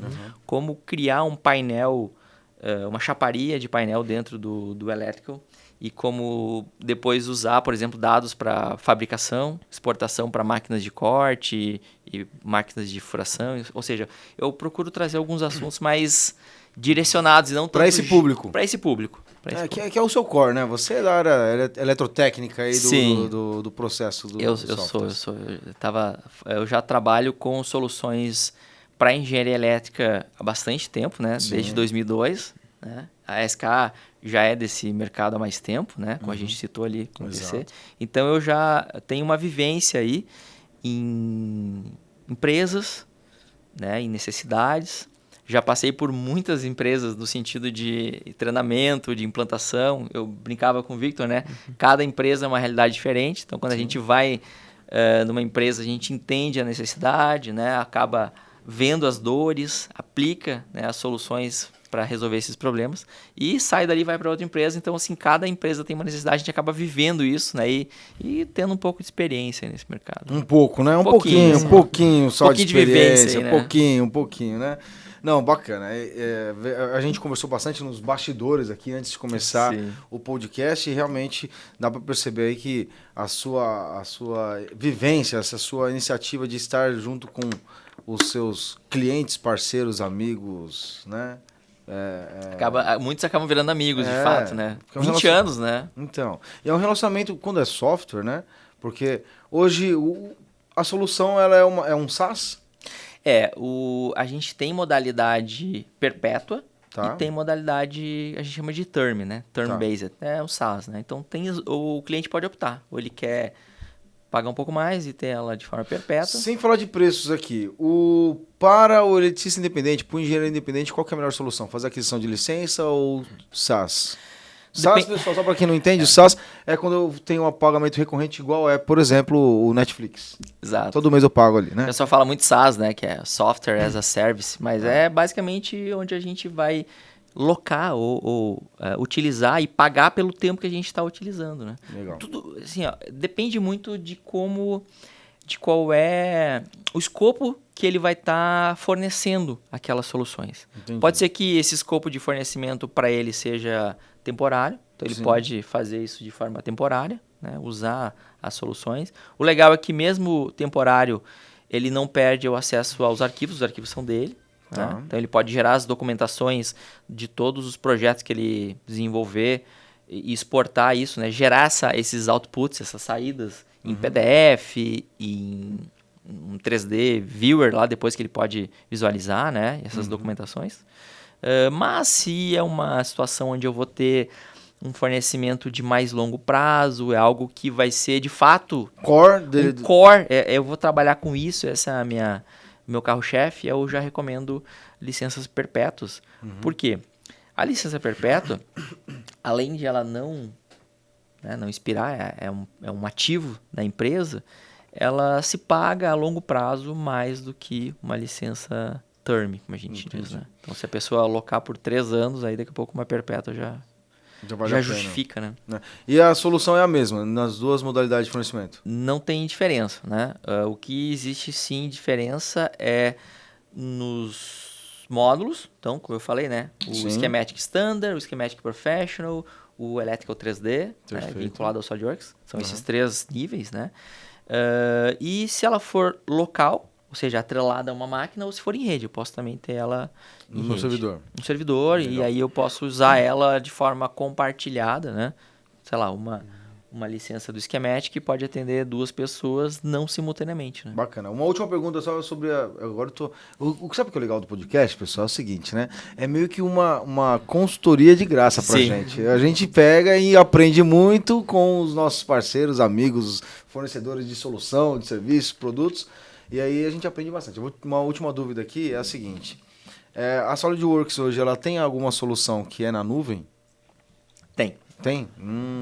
Como criar um painel, uma chaparia de painel dentro do Electrical, e como depois usar, por exemplo, dados para fabricação, exportação para máquinas de corte e máquinas de furação. Ou seja, eu procuro trazer alguns assuntos mais direcionados e não Para esse público. Para esse público. Que é o seu core, né? Você é da área eletrotécnica aí Sim. do processo do Eu software. sou. Eu já trabalho com soluções para engenharia elétrica há bastante tempo, né? Sim. Desde 2002, né? A SK já é desse mercado há mais tempo, né? Como a gente citou ali com o PC. Então eu já tenho uma vivência aí em empresas, né? Em necessidades. Já passei por muitas empresas no sentido de treinamento, de implantação. Eu brincava com o Victor, né? Cada empresa é uma realidade diferente. Então, quando a gente vai numa empresa, a gente entende a necessidade, né? Acaba vendo as dores, aplica, né, as soluções para resolver esses problemas e sai dali e vai para outra empresa. Então, assim, cada empresa tem uma necessidade, a gente acaba vivendo isso, né? E tendo um pouco de experiência nesse mercado. Um pouco, né? Um pouquinho só pouquinho de de vivência experiência. aí, né? Um pouquinho, né? Não, bacana. A gente conversou bastante nos bastidores aqui antes de começar Sim. o podcast e realmente dá para perceber aí que a sua vivência, essa sua iniciativa de estar junto com os seus clientes, parceiros, amigos, né? Muitos acabam virando amigos, de fato, né? porque é um 20 anos, né? Então, e é um relacionamento quando é software, né? Porque hoje a solução ela é um SaaS. A gente tem modalidade perpétua Tá. e tem modalidade, a gente chama de term, né? Term-based, é o SaaS, né? Então o cliente pode optar, ou ele quer pagar um pouco mais e ter ela de forma perpétua. Sem falar de preços aqui, para o eletricista independente, para o engenheiro independente, qual que é a melhor solução? Fazer aquisição de licença ou SaaS? SaaS, pessoal, só para quem não entende, o SaaS é quando eu tenho um pagamento recorrente igual por exemplo, o Netflix. Exato. Todo mês eu pago ali, O né? pessoal fala muito SaaS, né? Que é Software as a Service, mas é basicamente onde a gente vai locar ou utilizar e pagar pelo tempo que a gente está utilizando, né? Legal. Tudo, assim, ó, depende muito de qual é o escopo que ele vai estar fornecendo aquelas soluções. Entendi. Pode ser que esse escopo de fornecimento para ele seja temporário, então ele pode fazer isso de forma temporária, né? Usar as soluções. O legal é que mesmo temporário, ele não perde o acesso aos arquivos, os arquivos são dele. Tá. Né? Então ele pode gerar as documentações de todos os projetos que ele desenvolver e exportar isso, né? Gerar esses outputs, essas saídas em PDF, em um 3D Viewer lá depois que ele pode visualizar, né? Essas documentações. Mas se é uma situação onde eu vou ter um fornecimento de mais longo prazo, é algo que vai ser de fato Core dele. core, eu vou trabalhar com isso, essa é meu carro-chefe, eu já recomendo licenças perpétuas. Por quê? A licença perpétua, além de ela não expirar, é um ativo da empresa, ela se paga a longo prazo mais do que uma licença term, como a gente diz, né? Então, se a pessoa alocar por 3 anos, aí daqui a pouco uma perpétua já vale a pena, justifica, né? E a solução é a mesma nas duas modalidades de fornecimento? Não tem diferença, né? O que existe sim diferença é nos módulos, então, como eu falei, né? O Schematic Standard, o Schematic Professional, o Electrical 3D, né? Vinculado ao SolidWorks. São esses 3 níveis, né? E se ela for local, ou seja, atrelada a uma máquina, ou se for em rede, eu posso também ter ela em No rede. servidor. No servidor, Legal. e aí eu posso usar ela de forma compartilhada, né? Sei lá, uma licença do Schematic que pode atender 2 pessoas não simultaneamente, né? Bacana. Uma última pergunta só sobre agora eu tô... Sabe o que é legal do podcast, pessoal? É o seguinte, né? É meio que uma consultoria de graça pra gente. A gente pega e aprende muito com os nossos parceiros, amigos, fornecedores de solução, de serviços, produtos. E aí a gente aprende bastante. Uma última dúvida aqui é a seguinte. A SolidWorks hoje, ela tem alguma solução que é na nuvem? Tem. Tem?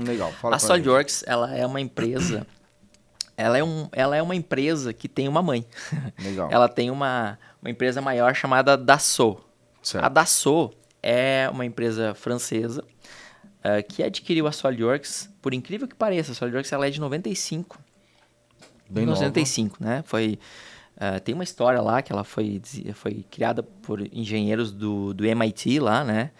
Legal. Fala A pra SolidWorks, ela é uma empresa... ela é uma empresa que tem uma mãe. Legal. Ela tem uma empresa maior chamada Dassault. Certo. A Dassault é uma empresa francesa que adquiriu a SolidWorks, por incrível que pareça. A SolidWorks ela é de 95. Bem nova. 95, né? Tem uma história lá que ela foi criada por engenheiros do MIT lá, né?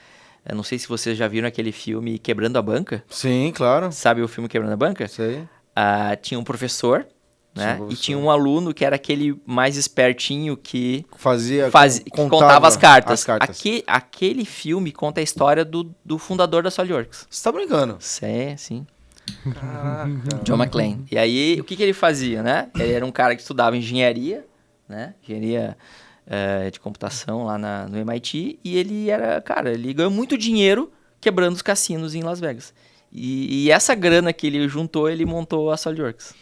Eu não sei se vocês já viram aquele filme Quebrando a Banca. Sim, claro. Sabe o filme Quebrando a Banca? Sei. Tinha um professor né? professor. E tinha um aluno que era aquele mais espertinho que que contava as cartas. Aquele filme conta a história do fundador da SolidWorks. Você tá brincando? Sim. Caraca. John McClane. E aí, o que ele fazia, né? Ele era um cara que estudava engenharia, né? Engenharia de computação lá no MIT. E ele ganhou muito dinheiro quebrando os cassinos em Las Vegas. E essa grana que ele juntou, ele montou a SolidWorks.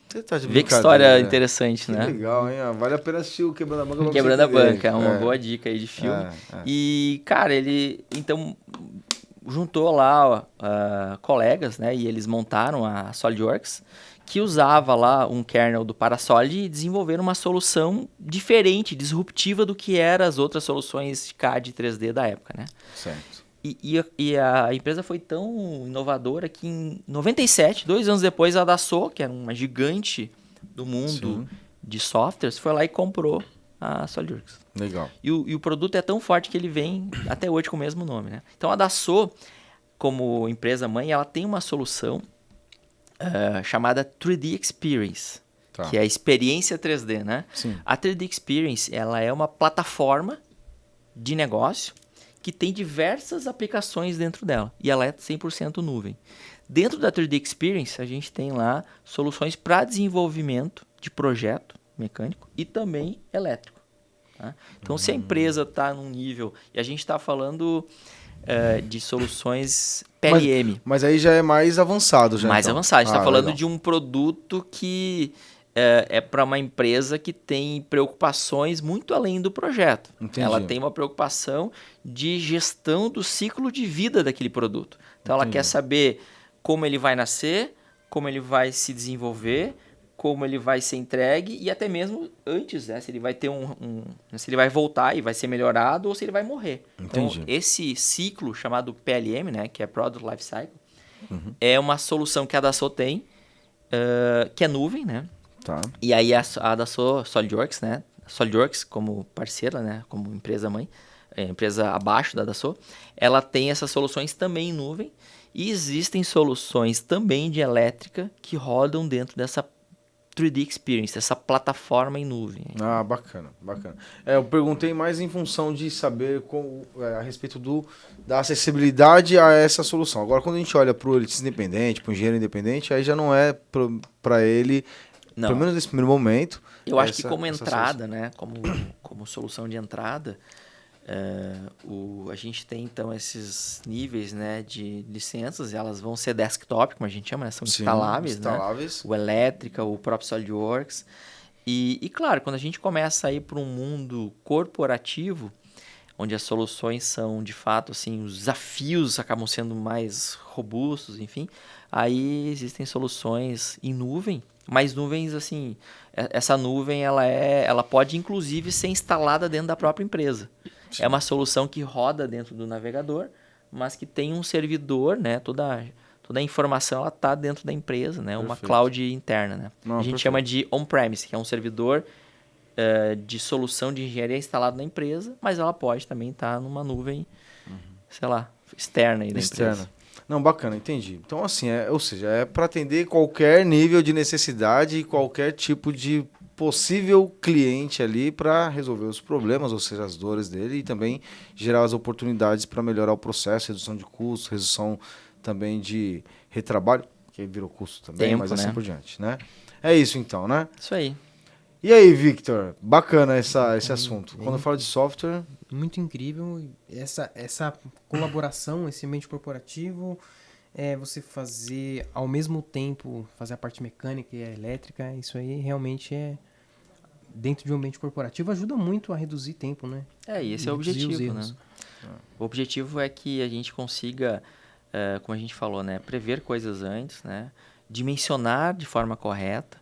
Você tá de Vê que brincadeira. história interessante, Que né? legal, hein? Vale a pena assistir o Quebrando a Banca. pra Quebrando você a entender. Banca, é uma boa dica aí de filme. É. E, cara, ele então juntou lá colegas, né? E eles montaram a SolidWorks, que usava lá um kernel do Parasolid e desenvolveram uma solução diferente, disruptiva do que eram as outras soluções de CAD e 3D da época, né? Certo. E a empresa foi tão inovadora que em 97, 2 anos depois, a Dassault, que era uma gigante do mundo de softwares, foi lá e comprou a SolidWorks. Legal. E o produto é tão forte que ele vem até hoje com o mesmo nome, né? Então a Dassault, como empresa mãe, ela tem uma solução chamada 3D Experience, que é a experiência 3D, né? Sim. A 3D Experience, ela é uma plataforma de negócio que tem diversas aplicações dentro dela. E ela é 100% nuvem. Dentro da 3D Experience, a gente tem lá soluções para desenvolvimento de projeto mecânico e também elétrico. Tá? Então, se a empresa está num nível... E a gente está falando de soluções PLM. Mas aí já é mais avançado. Já, Mais então. avançado. A gente está falando legal. de um produto que é para uma empresa que tem preocupações muito além do projeto. Entendi. Ela tem uma preocupação de gestão do ciclo de vida daquele produto. Então, ela quer saber como ele vai nascer, como ele vai se desenvolver, como ele vai ser entregue e até mesmo antes, né? Se ele vai ter se ele vai voltar e vai ser melhorado ou se ele vai morrer. Entendi. Então, esse ciclo chamado PLM, né? Que é Product Life Cycle, é uma solução que a Dassault tem, que é nuvem, né? Tá. E aí a Dassault SolidWorks, né? SolidWorks como parceira, né? Como empresa mãe, empresa abaixo da Dassault, ela tem essas soluções também em nuvem e existem soluções também de elétrica que rodam dentro dessa 3D Experience, essa plataforma em nuvem. Ah, bacana. Eu perguntei mais em função de saber a respeito da acessibilidade a essa solução. Agora, quando a gente olha para o eletricista independente, para o engenheiro independente, aí já não é para ele, Não. pelo menos nesse primeiro momento. Eu acho que como entrada, né, como solução de entrada, a gente tem então esses níveis, né, de licenças, e elas vão ser desktop, como a gente chama, né, são instaláveis, né? O elétrica, o próprio SolidWorks. E claro, quando a gente começa a ir para um mundo corporativo, onde as soluções são de fato assim, os desafios acabam sendo mais robustos, enfim, aí existem soluções em nuvem, mas nuvens assim, essa nuvem ela pode inclusive ser instalada dentro da própria empresa. Sim. É uma solução que roda dentro do navegador, mas que tem um servidor, né? Toda a informação ela está dentro da empresa, né? Uma cloud interna, né? A gente chama de on-premise, que é um servidor de solução de engenharia instalado na empresa, mas ela pode também estar numa nuvem, sei lá, externa aí da empresa. Não, bacana, entendi. Então, assim, ou seja, é para atender qualquer nível de necessidade e qualquer tipo de possível cliente ali para resolver os problemas, ou seja, as dores dele e também gerar as oportunidades para melhorar o processo, redução de custos, redução também de retrabalho, que virou custo também, mas assim por diante, né? É isso então, né? Isso aí. E aí, Victor? Bacana esse assunto. Quando eu falo de software... Muito incrível essa colaboração, esse ambiente corporativo, você fazer ao mesmo tempo, fazer a parte mecânica e a elétrica, isso aí realmente dentro de um ambiente corporativo ajuda muito a reduzir tempo, né? E esse é o objetivo, né? O objetivo é que a gente consiga, como a gente falou, né, prever coisas antes, né, dimensionar de forma correta,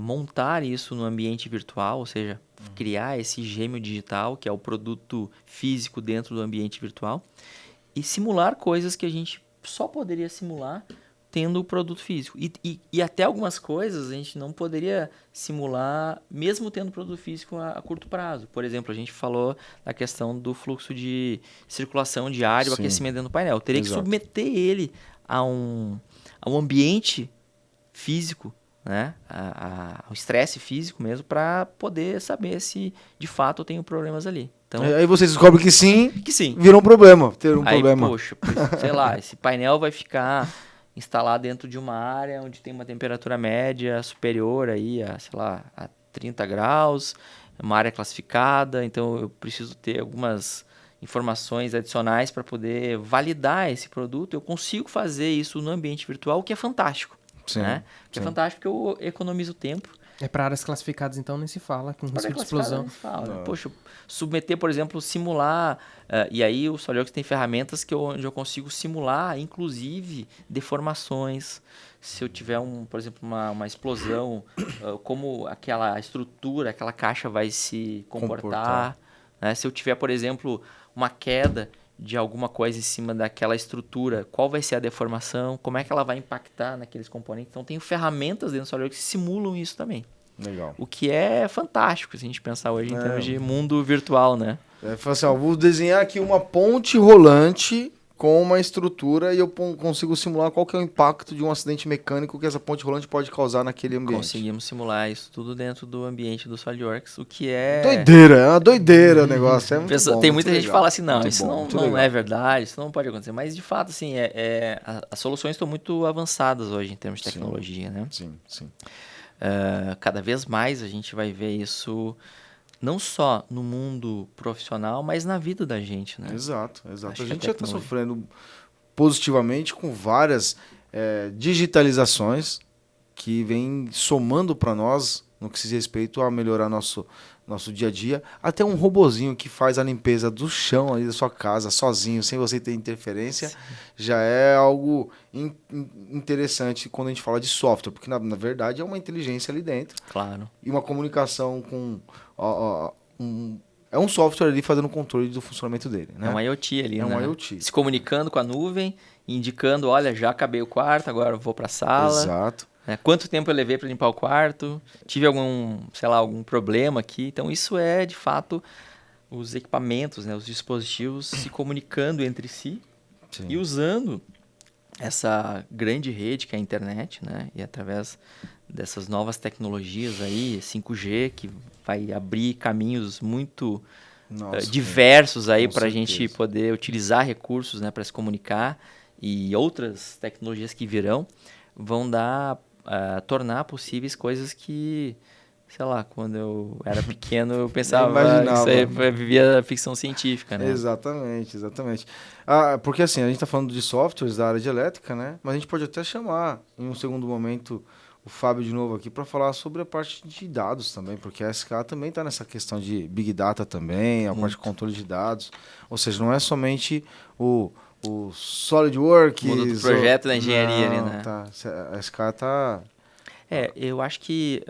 montar isso no ambiente virtual, ou seja, criar esse gêmeo digital, que é o produto físico dentro do ambiente virtual, e simular coisas que a gente só poderia simular tendo o produto físico. E até algumas coisas a gente não poderia simular mesmo tendo o produto físico a curto prazo. Por exemplo, a gente falou da questão do fluxo de circulação de ar e o aquecimento dentro do painel. Eu teria que submeter ele a um ambiente físico né, o estresse físico mesmo, para poder saber se de fato eu tenho problemas ali. Então, Aí vocês descobrem que sim, que sim. virou um problema, ter um Aí, problema. poxa, sei lá, esse painel vai ficar instalado dentro de uma área onde tem uma temperatura média superior aí a, sei lá, a 30 graus, uma área classificada, então eu preciso ter algumas informações adicionais para poder validar esse produto. Eu consigo fazer isso no ambiente virtual, o que é fantástico. Sim, Né? Que é sim. fantástico porque eu economizo tempo. É para áreas classificadas, então, nem se fala, com risco de explosão. Poxa, submeter, por exemplo, simular, e aí o SolidWorks tem ferramentas onde eu consigo simular, inclusive, deformações. Se eu tiver, por exemplo, uma explosão, como aquela estrutura, aquela caixa vai se comportar. Né? Se eu tiver, por exemplo, uma queda de alguma coisa em cima daquela estrutura, qual vai ser a deformação, como é que ela vai impactar naqueles componentes. Então, tem ferramentas dentro do SolidWorks que simulam isso também. Legal. O que é fantástico, se a gente pensar hoje em termos de mundo virtual, né? Fala assim, ó, vou desenhar aqui uma ponte rolante com uma estrutura e eu consigo simular qual que é o impacto de um acidente mecânico que essa ponte rolante pode causar naquele ambiente. Conseguimos simular isso tudo dentro do ambiente do SolidWorks, o que é... Doideira, é uma doideira o negócio, é muito bom. Tem muita gente que legal. fala assim, não, Muito isso bom, não é verdade, isso não pode acontecer. Mas, de fato, assim, as soluções estão muito avançadas hoje em termos de tecnologia, né? Sim, sim. Cada vez mais a gente vai ver isso não só no mundo profissional, mas na vida da gente, né? Exato. Acho A que gente a já está tecnologia- sofrendo positivamente com várias digitalizações que vêm somando para nós no que se diz respeito a melhorar nosso dia a dia. Até um robozinho que faz a limpeza do chão ali da sua casa sozinho, sem você ter interferência, já é algo interessante quando a gente fala de software, porque na verdade é uma inteligência ali dentro Claro. e uma comunicação com é um software ali fazendo o controle do funcionamento dele, né? É um IoT ali, É né? um IoT. Se comunicando com a nuvem, indicando, olha, já acabei o quarto, agora eu vou para a sala. Exato. Né? Quanto tempo eu levei para limpar o quarto? Tive algum problema aqui? Então, isso é, de fato, os equipamentos, né? Os dispositivos se comunicando entre si. Sim. E usando essa grande rede que é a internet, né? E através dessas novas tecnologias aí, 5G, que vai abrir caminhos muito diversos aí para a gente poder utilizar recursos, né, para se comunicar, e outras tecnologias que virão vão tornar possíveis coisas que, sei lá, quando eu era pequeno eu pensava que isso aí vivia ficção científica, né? Exatamente. Porque assim, a gente está falando de softwares da área de elétrica, né? Mas a gente pode até chamar, em um segundo momento, o Fábio de novo aqui para falar sobre a parte de dados também, porque a SK também está nessa questão de Big Data também, a parte de controle de dados. Ou seja, não é somente o SolidWorks... O mundo do projeto da engenharia não, ali, né? Tá, a SK está... Eu acho que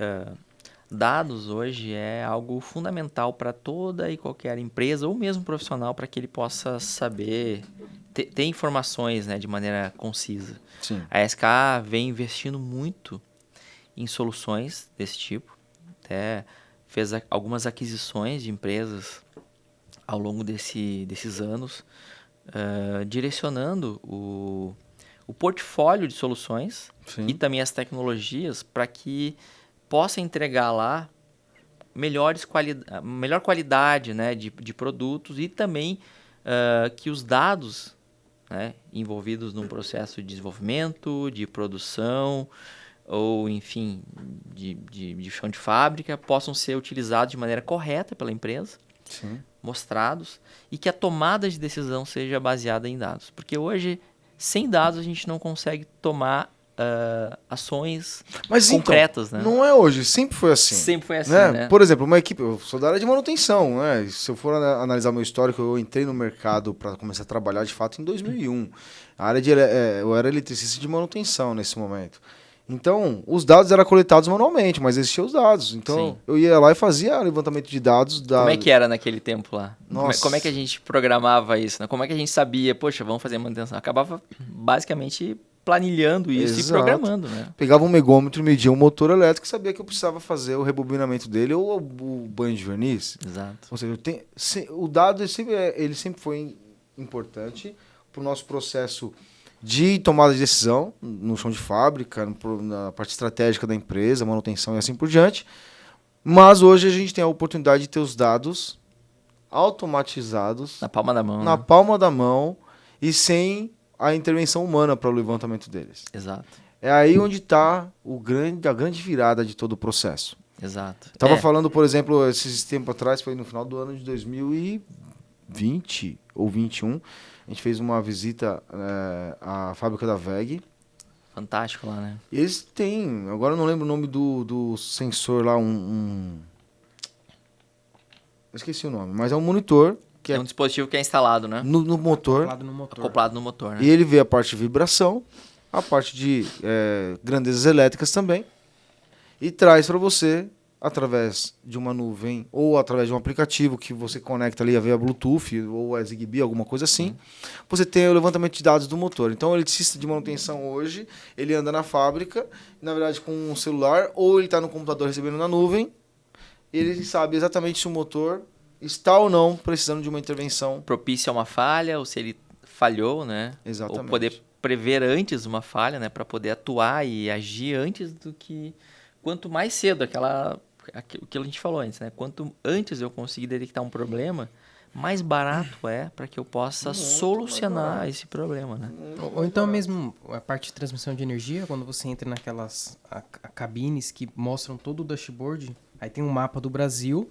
dados hoje é algo fundamental para toda e qualquer empresa ou mesmo profissional para que ele possa saber ter informações, né, de maneira concisa. Sim. A SK vem investindo muito em soluções desse tipo. Até fez algumas aquisições de empresas ao longo desses anos, direcionando o portfólio de soluções e também as tecnologias para que possa entregar lá melhor qualidade, né, de produtos e também que os dados, né, envolvidos num processo de desenvolvimento, de produção ou, enfim, de chão de fábrica possam ser utilizados de maneira correta pela empresa, mostrados, e que a tomada de decisão seja baseada em dados. Porque hoje, sem dados, a gente não consegue tomar ações concretas, então, né? Não é hoje, sempre foi assim. Sempre foi assim, né? né? Por exemplo, uma equipe, eu sou da área de manutenção, né? Se eu for analisar meu histórico, eu entrei no mercado para começar a trabalhar de fato em 2001. A área eu era eletricista de manutenção nesse momento. Então, os dados eram coletados manualmente, mas existiam os dados. Então, eu ia lá e fazia levantamento de dados. Como é que era naquele tempo lá? Nossa. Como é que a gente programava isso? Né? Como é que a gente sabia, poxa, vamos fazer manutenção? Acabava basicamente planilhando isso e programando, né? Pegava um megômetro, media um motor elétrico e sabia que eu precisava fazer o rebobinamento dele ou o banho de verniz. Exato. Ou seja, o dado ele sempre foi importante para o nosso processo de tomada de decisão no chão de fábrica, na parte estratégica da empresa, manutenção e assim por diante. Mas hoje a gente tem a oportunidade de ter os dados automatizados Na palma da mão. na Né? palma da mão e sem a intervenção humana para o levantamento deles. Exato. É aí onde está a grande virada de todo o processo. Exato. Estava falando, por exemplo, esses tempos atrás, foi no final do ano de 2020 ou 2021, a gente fez uma visita à fábrica da WEG. Fantástico lá, né? E eles têm, agora eu não lembro o nome do sensor lá, eu esqueci o nome, mas é um monitor que É um dispositivo que é instalado, né? no motor, Acoplado no motor. Acoplado no motor, né? e ele vê a parte de vibração, a parte de grandezas elétricas também, e traz para você, através de uma nuvem ou através de um aplicativo que você conecta ali via Bluetooth ou a Zigbee, alguma coisa assim, você tem o levantamento de dados do motor. Então, o eletricista de manutenção hoje, ele anda na fábrica, na verdade com um celular, ou ele está no computador recebendo na nuvem, ele sabe exatamente se o motor está ou não precisando de uma intervenção. Propício a uma falha, ou se ele falhou, né? Exatamente. Ou poder prever antes uma falha, né? Para poder atuar e agir antes do que... Quanto mais cedo, o que a gente falou antes, né? Quanto antes eu conseguir detectar um problema, mais barato é para que eu possa solucionar esse problema, né? Ou então mesmo a parte de transmissão de energia, quando você entra naquelas cabines que mostram todo o dashboard, aí tem um mapa do Brasil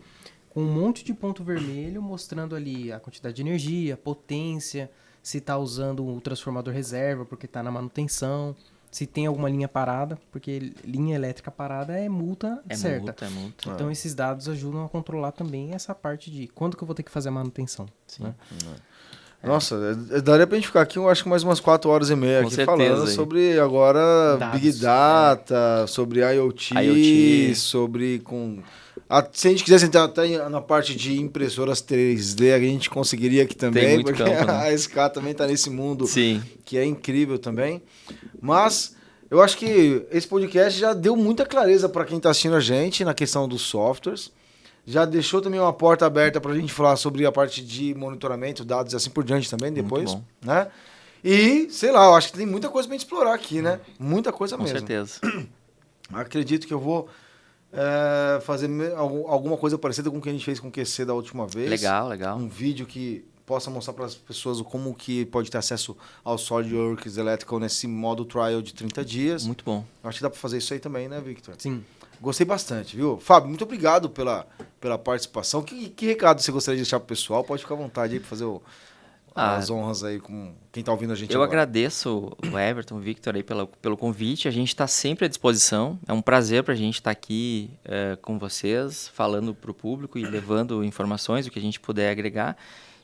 com um monte de ponto vermelho mostrando ali a quantidade de energia, a potência, se está usando o transformador reserva porque está na manutenção, se tem alguma linha parada, porque linha elétrica parada é multa certa. É multa. Então esses dados ajudam a controlar também essa parte de quando que eu vou ter que fazer a manutenção. Sim. Né? Nossa, daria pra gente ficar aqui, eu acho que mais umas 4 horas e meia Com aqui certeza, falando aí. sobre agora Dados, Big Data, sobre IoT, IoT. sobre se a gente quisesse entrar até na parte de impressoras 3D, a gente conseguiria aqui também, muito porque campo, né? a SK também tá nesse mundo Sim. que é incrível também. Mas eu acho que esse podcast já deu muita clareza para quem está assistindo a gente na questão dos softwares. Já deixou também uma porta aberta para a gente falar sobre a parte de monitoramento, dados e assim por diante também depois. Muito Né? E, sei lá, eu acho que tem muita coisa para gente explorar aqui, né? Muita coisa Com mesmo. certeza. Acredito que eu vou fazer alguma coisa parecida com o que a gente fez com o QC da última vez. Legal. Um vídeo que possa mostrar para as pessoas como que pode ter acesso ao SolidWorks Electrical nesse modo trial de 30 dias. Muito bom. Acho que dá para fazer isso aí também, né, Victor? Sim. Gostei bastante, viu? Fábio, muito obrigado pela participação. Que recado você gostaria de deixar pro pessoal? Pode ficar à vontade aí para fazer as honras aí com quem tá ouvindo a gente Eu agora. agradeço o Everton, o Victor aí pelo convite. A gente está sempre à disposição. É um prazer para a gente estar aqui com vocês, falando para o público e levando informações, o que a gente puder agregar.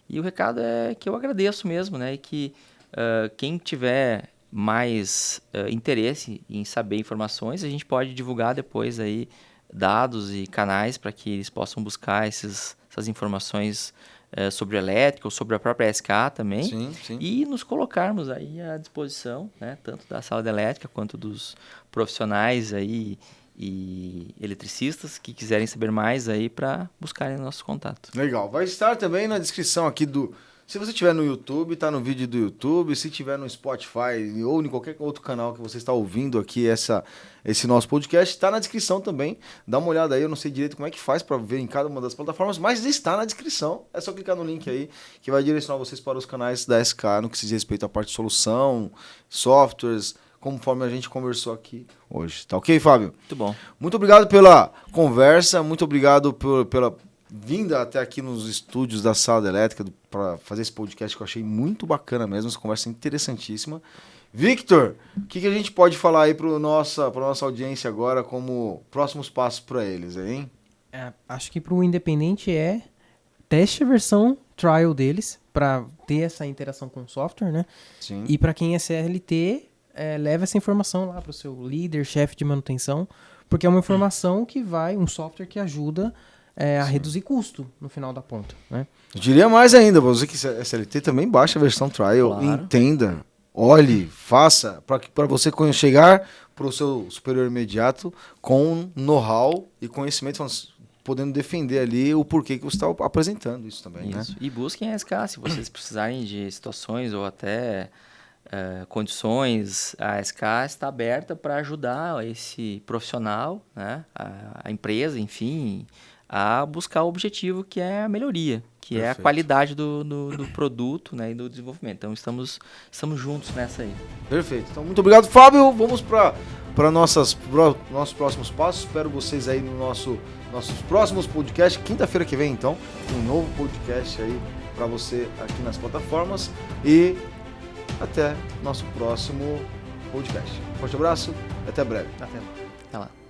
E o recado é que eu agradeço mesmo, né? E que quem tiver mais interesse em saber informações, a gente pode divulgar depois aí dados e canais para que eles possam buscar essas informações sobre elétrica ou sobre a própria SK também. Sim. E nos colocarmos aí à disposição, né? Tanto da sala de elétrica quanto dos profissionais aí e eletricistas que quiserem saber mais aí para buscarem nosso contato. Legal. Vai estar também na descrição aqui se você estiver no YouTube, tá no vídeo do YouTube. Se estiver no Spotify ou em qualquer outro canal que você está ouvindo aqui esse nosso podcast, está na descrição também. Dá uma olhada aí, eu não sei direito como é que faz para ver em cada uma das plataformas, mas está na descrição. É só clicar no link aí que vai direcionar vocês para os canais da SK no que se diz respeito à parte de solução, softwares, conforme a gente conversou aqui hoje. Tá ok, Fábio? Muito bom. Muito obrigado pela conversa, muito obrigado pela vinda até aqui nos estúdios da Sala da Elétrica para fazer esse podcast que eu achei muito bacana mesmo, essa conversa interessantíssima. Victor, o que a gente pode falar aí para nossa audiência agora como próximos passos para eles, hein? Acho que para o independente teste a versão trial deles para ter essa interação com o software, né? Sim. E para quem é CLT, leva essa informação lá para o seu líder, chefe de manutenção, porque é uma informação um software que ajuda a reduzir custo no final da ponta, né? Eu diria mais ainda, você que é SLT também baixa a versão trial, Claro. entenda, olhe, faça, para você chegar para o seu superior imediato com know-how e conhecimento, podendo defender ali o porquê que você está apresentando isso também, Isso. né? E busquem a SK se vocês precisarem de situações ou até condições, a SK está aberta para ajudar esse profissional, né, a empresa, enfim, a buscar o objetivo que é a melhoria, que é a qualidade do produto, né, e do desenvolvimento. Então, estamos juntos nessa aí. Perfeito. Então, muito obrigado, Fábio. Vamos para nossos próximos passos. Espero vocês aí no nossos próximos podcasts. Quinta-feira que vem, então, um novo podcast aí para você aqui nas plataformas. E até nosso próximo podcast. Forte abraço e até breve. Até lá. Até lá.